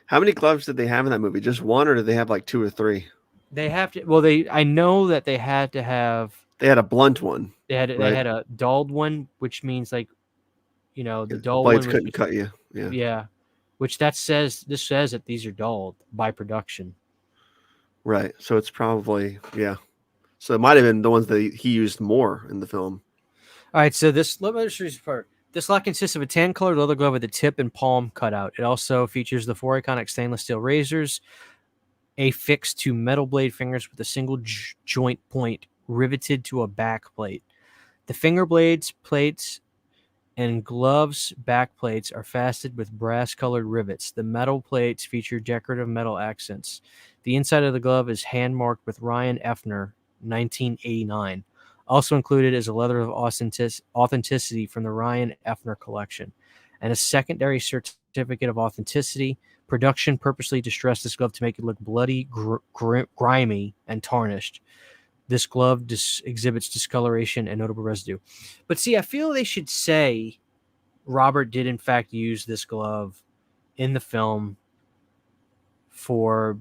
How many gloves did they have in that movie? Just one, or did they have like 2 or 3? They have to. Well, I know that they had to have. They had a blunt one. They had a dulled one, which means like, the dull blades one couldn't cut you. Yeah. Yeah, which this says that these are dulled by production. Right. So it's probably So it might have been the ones that he used more in the film. All right. So this lot consists of a tan colored leather glove with the tip and palm cutout. It also features the 4 iconic stainless steel razors, affixed to metal blade fingers with a single joint point riveted to a back plate. The finger blades, plates, and gloves back plates are fastened with brass colored rivets. The metal plates feature decorative metal accents. The inside of the glove is hand marked with Ryan Effner, 1989. Also included is a letter of authenticity from the Ryan Effner collection and a secondary certificate of authenticity. Production purposely distressed this glove to make it look bloody, grimy, and tarnished. This glove exhibits discoloration and notable residue. But see, I feel they should say Robert did in fact use this glove in the film for,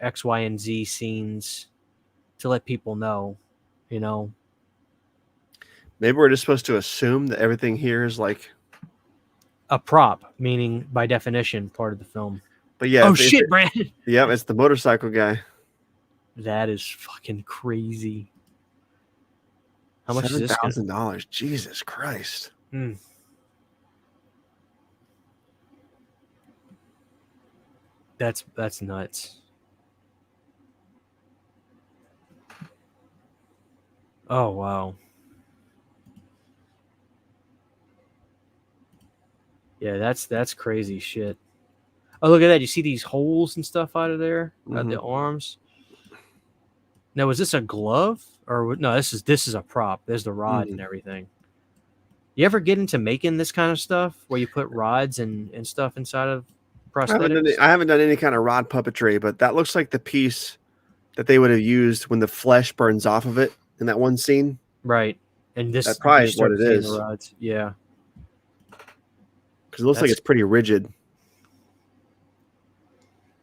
X, Y, and Z scenes to let people know, Maybe we're just supposed to assume that everything here is like a prop, meaning by definition part of the film. But yeah. Oh shit, Brandon. Yeah, it's the motorcycle guy. That is fucking crazy. How much is this? $7,000. Jesus Christ. That's nuts. Oh wow. Yeah, that's crazy shit. Oh, look at that. You see these holes and stuff out of there at the arms? Now, was this a glove or no, this is a prop. There's the rod and everything. You ever get into making this kind of stuff where you put rods and stuff inside of prosthetics? I haven't done any kind of rod puppetry, but that looks like the piece that they would have used when the flesh burns off of it in that one scene. Right. And this that's probably what it is. The rods. Yeah. Because it looks like it's pretty rigid.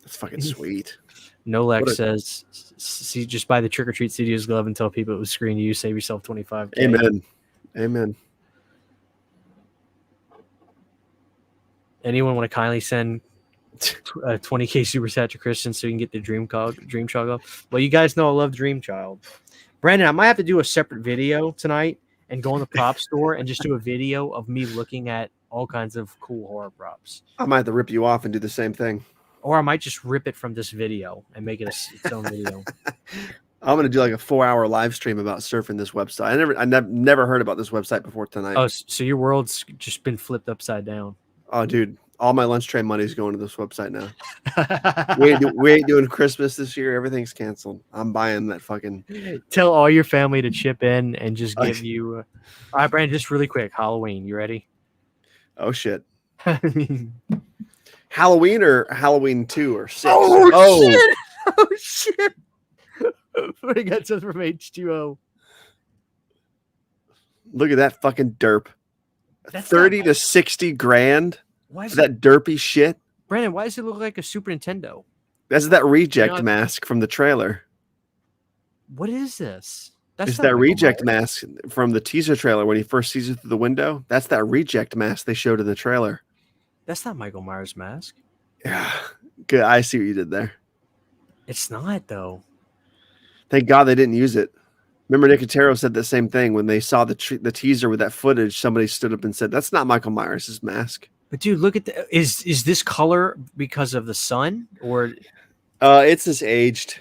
That's fucking sweet. Nolek says, "See, just buy the Trick or Treat Studios glove and tell people it was screened to you. Save yourself $25,000." Amen. Amen. Anyone want to kindly send a 20K super chat to Christian so you can get the Dream Child glove? Well, you guys know I love Dream Child. Brandon, I might have to do a separate video tonight and go in the prop store and just do a video of me looking at all kinds of cool horror props. I might have to rip you off and do the same thing. Or I might just rip it from this video and make it its own video. I'm gonna do like a 4-hour live stream about surfing this website. I never heard about this website before tonight. Oh, so your world's just been flipped upside down. Oh, dude, all my lunch tray money is going to this website now. we ain't doing Christmas this year. Everything's canceled. I'm buying that fucking. Tell all your family to chip in and just give you. All right, Brandon, just really quick. Halloween, you ready? Oh shit. Halloween or Halloween 2 or 6? Oh shit! Oh shit! We got something from H2O. Look at that fucking derp. That's 30 to 60 grand Why is for that derpy shit. Brandon, why does it look like a Super Nintendo? That's that reject mask from the trailer. What is this? It's that reject mask from the teaser trailer when he first sees it through the window. That's that reject mask they showed in the trailer. That's not Michael Myers' mask. Yeah, good. I see what you did there. It's not though. Thank God they didn't use it. Remember, Nicotero said the same thing when they saw the teaser with that footage. Somebody stood up and said, "That's not Michael Myers' mask." But dude, look at is this color because of the sun or? It's just aged.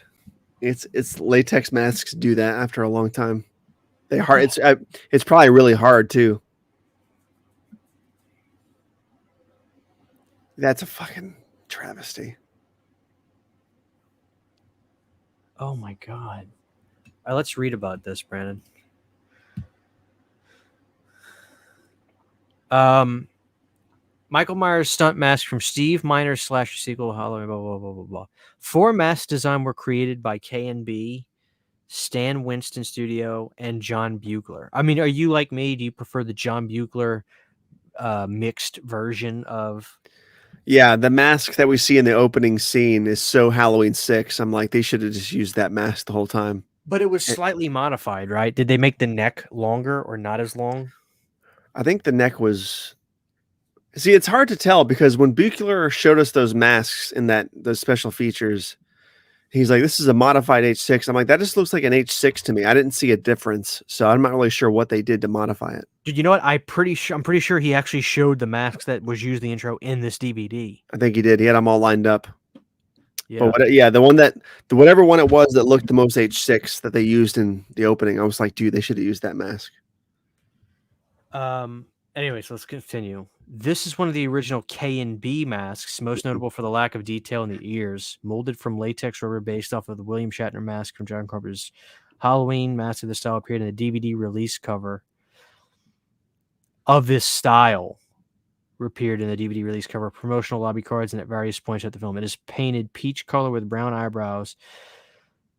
It's latex masks do that after a long time. It's probably really hard too. That's a fucking travesty. Oh my god. All right, let's read about this, Brandon. Michael Myers stunt mask from Steve Miner's slasher sequel Halloween, blah, blah, blah, blah, blah. 4 masks design were created by K&B, Stan Winston Studio, and John Buechler. I mean, are you like me? Do you prefer the John Buechler mixed version of... Yeah, the mask that we see in the opening scene is so Halloween 6. I'm like, they should have just used that mask the whole time. But it was slightly modified, right? Did they make the neck longer or not as long? I think the neck was... See, it's hard to tell because when Buechler showed us those masks in those special features, he's like, this is a modified H6. I'm like, that just looks like an H6 to me. I didn't see a difference. So I'm not really sure what they did to modify it. Dude, you know what? I'm pretty sure he actually showed the masks that was used in the intro in this DVD. I think he did. He had them all lined up. Yeah. But whatever one it was that looked the most H6 that they used in the opening, I was like, dude, they should have used that mask. Anyways, let's continue. This is one of the original K&B masks, most notable for the lack of detail in the ears, molded from latex rubber based off of the William Shatner mask from John Carpenter's Halloween. Mask of the style appeared in the DVD release cover of this style. Appeared in the DVD release cover, promotional lobby cards, and at various points at the film. It is painted peach color with brown eyebrows,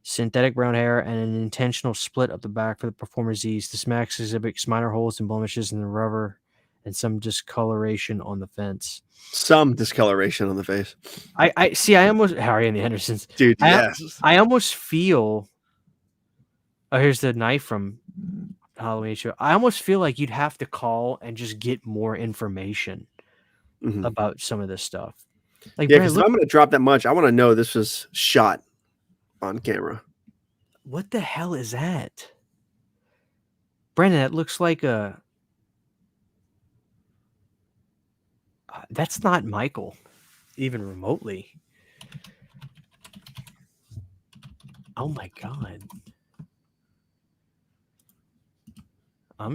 synthetic brown hair, and an intentional split up the back for the performer's ease. This mask exhibits minor holes and blemishes in the rubber and some discoloration on the fence. Some discoloration on the face. I see. I almost Harry and the Hendersons, dude. Yes, I almost feel. Oh, here's the knife from Halloween show. I almost feel like you'd have to call and just get more information about some of this stuff. Like, yeah, because if I'm going to drop that much, I want to know this was shot on camera. What the hell is that, Brandon? That looks like a. That's not Michael, even remotely. Oh my god.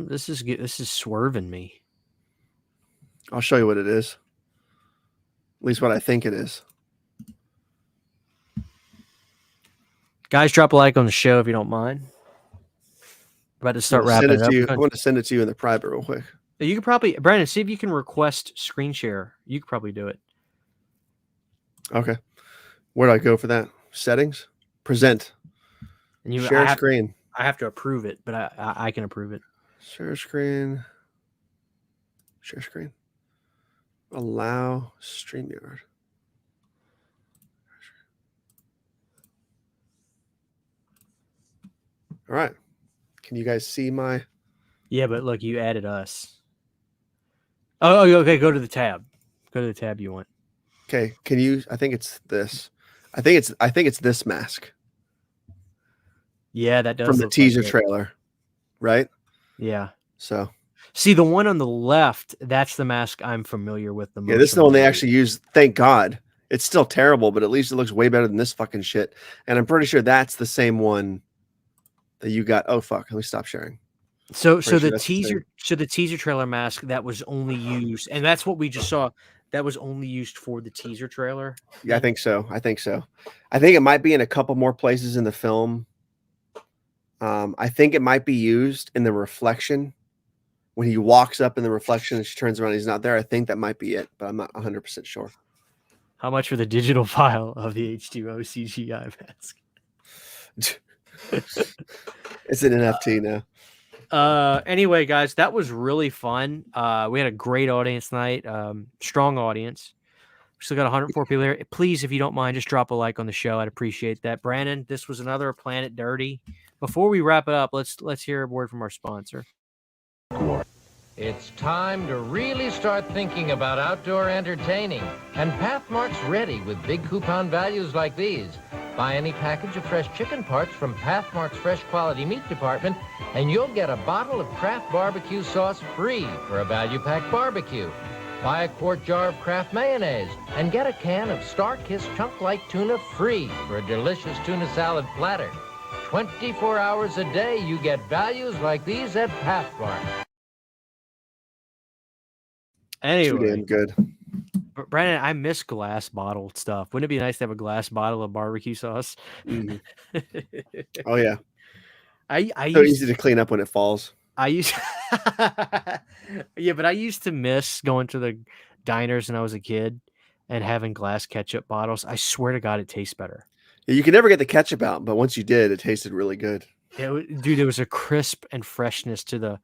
This is swerving me. I'll show you what it is. At least what I think it is. Guys, drop a like on the show if you don't mind. About to start wrapping it up. I want to send it to you in the private real quick. You could probably, Brandon, see if you can request screen share. You could probably do it. Okay. Where do I go for that? Settings? Present. And you share screen. I have to approve it, but I can approve it. Share screen. Share screen. Allow StreamYard. All right. Can you guys see my? Yeah, but look, you added us. Oh, okay. Go to the tab. Go to the tab you want. Okay. Can you? I think it's this. I think it's this mask Yeah, that does from the look teaser like it. trailer, right? Yeah. So See, the one on the left, that's the mask I'm familiar with the most. yeah, this is the from one they movie. actually used. Thank God. It's still terrible, but at least it looks way better than this fucking shit. And I'm pretty sure that's the same one that you got. Oh fuck! Let me stop sharing. So Pretty sure the that's the teaser, same. so the teaser trailer mask that was only used, and that's what we just saw. That was only used for the teaser trailer. Yeah, I think so. I think it might be in a couple more places in the film. I think it might be used in the reflection when he walks up in the reflection and she turns around. He's not there. I think that might be it, but I'm not 100% sure. How much for the digital file of the H2O CGI mask? It's an NFT now. Anyway, guys, that was really fun. We had a great audience tonight. Strong audience. We still got 104 people here. Please, if you don't mind, just drop a like on the show. I'd appreciate that. Brandon, this was another Planet Dirty. Before we wrap it up, let's hear a word from our sponsor. It's time to really start thinking about outdoor entertaining. And Pathmark's ready with big coupon values like these. Buy any package of fresh chicken parts from Pathmark's Fresh Quality Meat Department, and you'll get a bottle of Kraft barbecue sauce free for a value-pack barbecue. Buy a quart jar of Kraft mayonnaise and get a can of Star-Kissed chunk-like tuna free for a delicious tuna salad platter. 24 hours a day, you get values like these at Pathmark. Too Anyway, damn good. Brandon, I miss glass bottle stuff. Wouldn't it be nice to have a glass bottle of barbecue sauce? Mhm. Oh yeah, I so used easy to clean up when it falls. I used yeah, but I used to miss going to the diners when I was a kid and having glass ketchup bottles. I swear to God, it tastes better. Yeah, you can never get the ketchup out, but once you did, it tasted really good. Dude, there was a crisp and freshness to the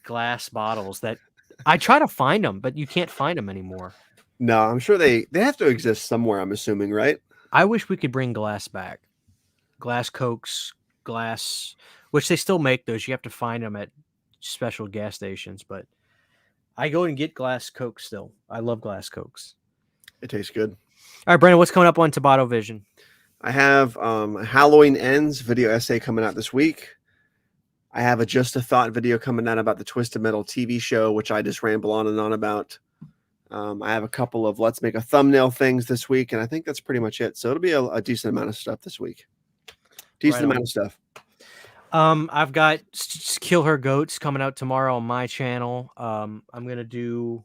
glass bottles that I try to find them, but you can't find them anymore. No, I'm sure they have to exist somewhere. I'm assuming, right? I wish we could bring glass back. Glass Cokes, glass, which they still make those. You have to find them at special gas stations, but I go and get glass Cokes still. I love glass Cokes. It tastes good. All right, Brandon, what's coming up on Tabata Vision? I have Halloween Ends video essay coming out this week. I have a Just a Thought video coming out about the Twisted Metal TV show, which I just ramble on and on about. I have a couple of Let's Make a Thumbnail things this week, and I think that's pretty much it. So it'll be a decent amount of stuff this week. Decent amount of stuff. I've got Kill Her Goats coming out tomorrow on my channel. I'm gonna do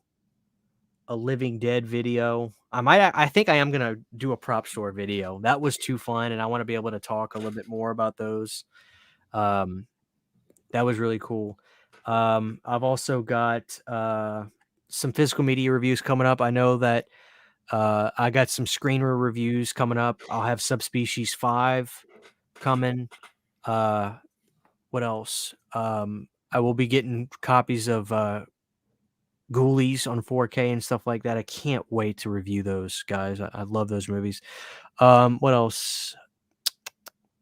a Living Dead video. I think I am gonna do a prop store video. That was too fun, and I want to be able to talk a little bit more about those. That was really cool. I've also got some physical media reviews coming up. I know that I got some screener reviews coming up. I'll have Subspecies 5 coming. What else? I will be getting copies of Ghoulies on 4K and stuff like that. I can't wait to review those, guys. I love those movies. What else?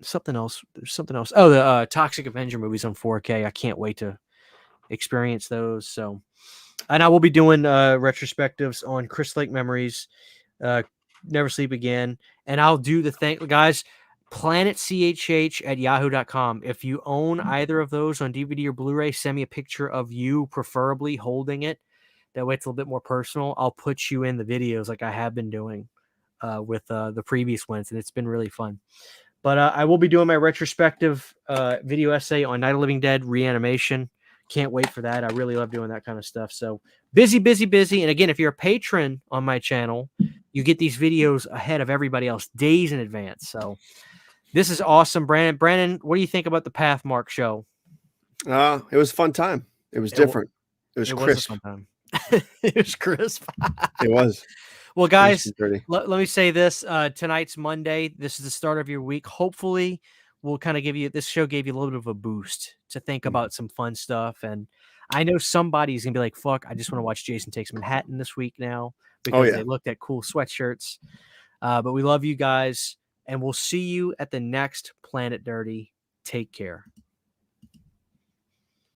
Something else. There's something else. Oh, the Toxic Avenger movies on 4K. I can't wait to experience those. So, and I will be doing retrospectives on Chris Lake Memories, Never Sleep Again, and I'll do the thing, guys. planetchh@yahoo.com. If you own either of those on DVD or Blu-ray, send me a picture of you, preferably holding it. That way it's a little bit more personal. I'll put you in the videos like I have been doing with the previous ones, and it's been really fun. But I will be doing my retrospective video essay on Night of the Living Dead Reanimation. Can't wait for that. I really love doing that kind of stuff. So busy. And again, if you're a patron on my channel, you get these videos ahead of everybody else days in advance. So this is awesome, Brandon. Brandon, what do you think about the Pathmark show? It was a fun time. It was different. It was crisp. Was a fun time. It was crisp. It was. Well, guys, let me say this. Tonight's Monday. This is the start of your week. Hopefully, we'll kind of give you, this show gave you a little bit of a boost to think about some fun stuff. And I know somebody's gonna be like, "Fuck, I just want to watch Jason Takes Manhattan this week now," because yeah. they looked at cool sweatshirts. But we love you guys, and we'll see you at the next Planet Dirty. Take care.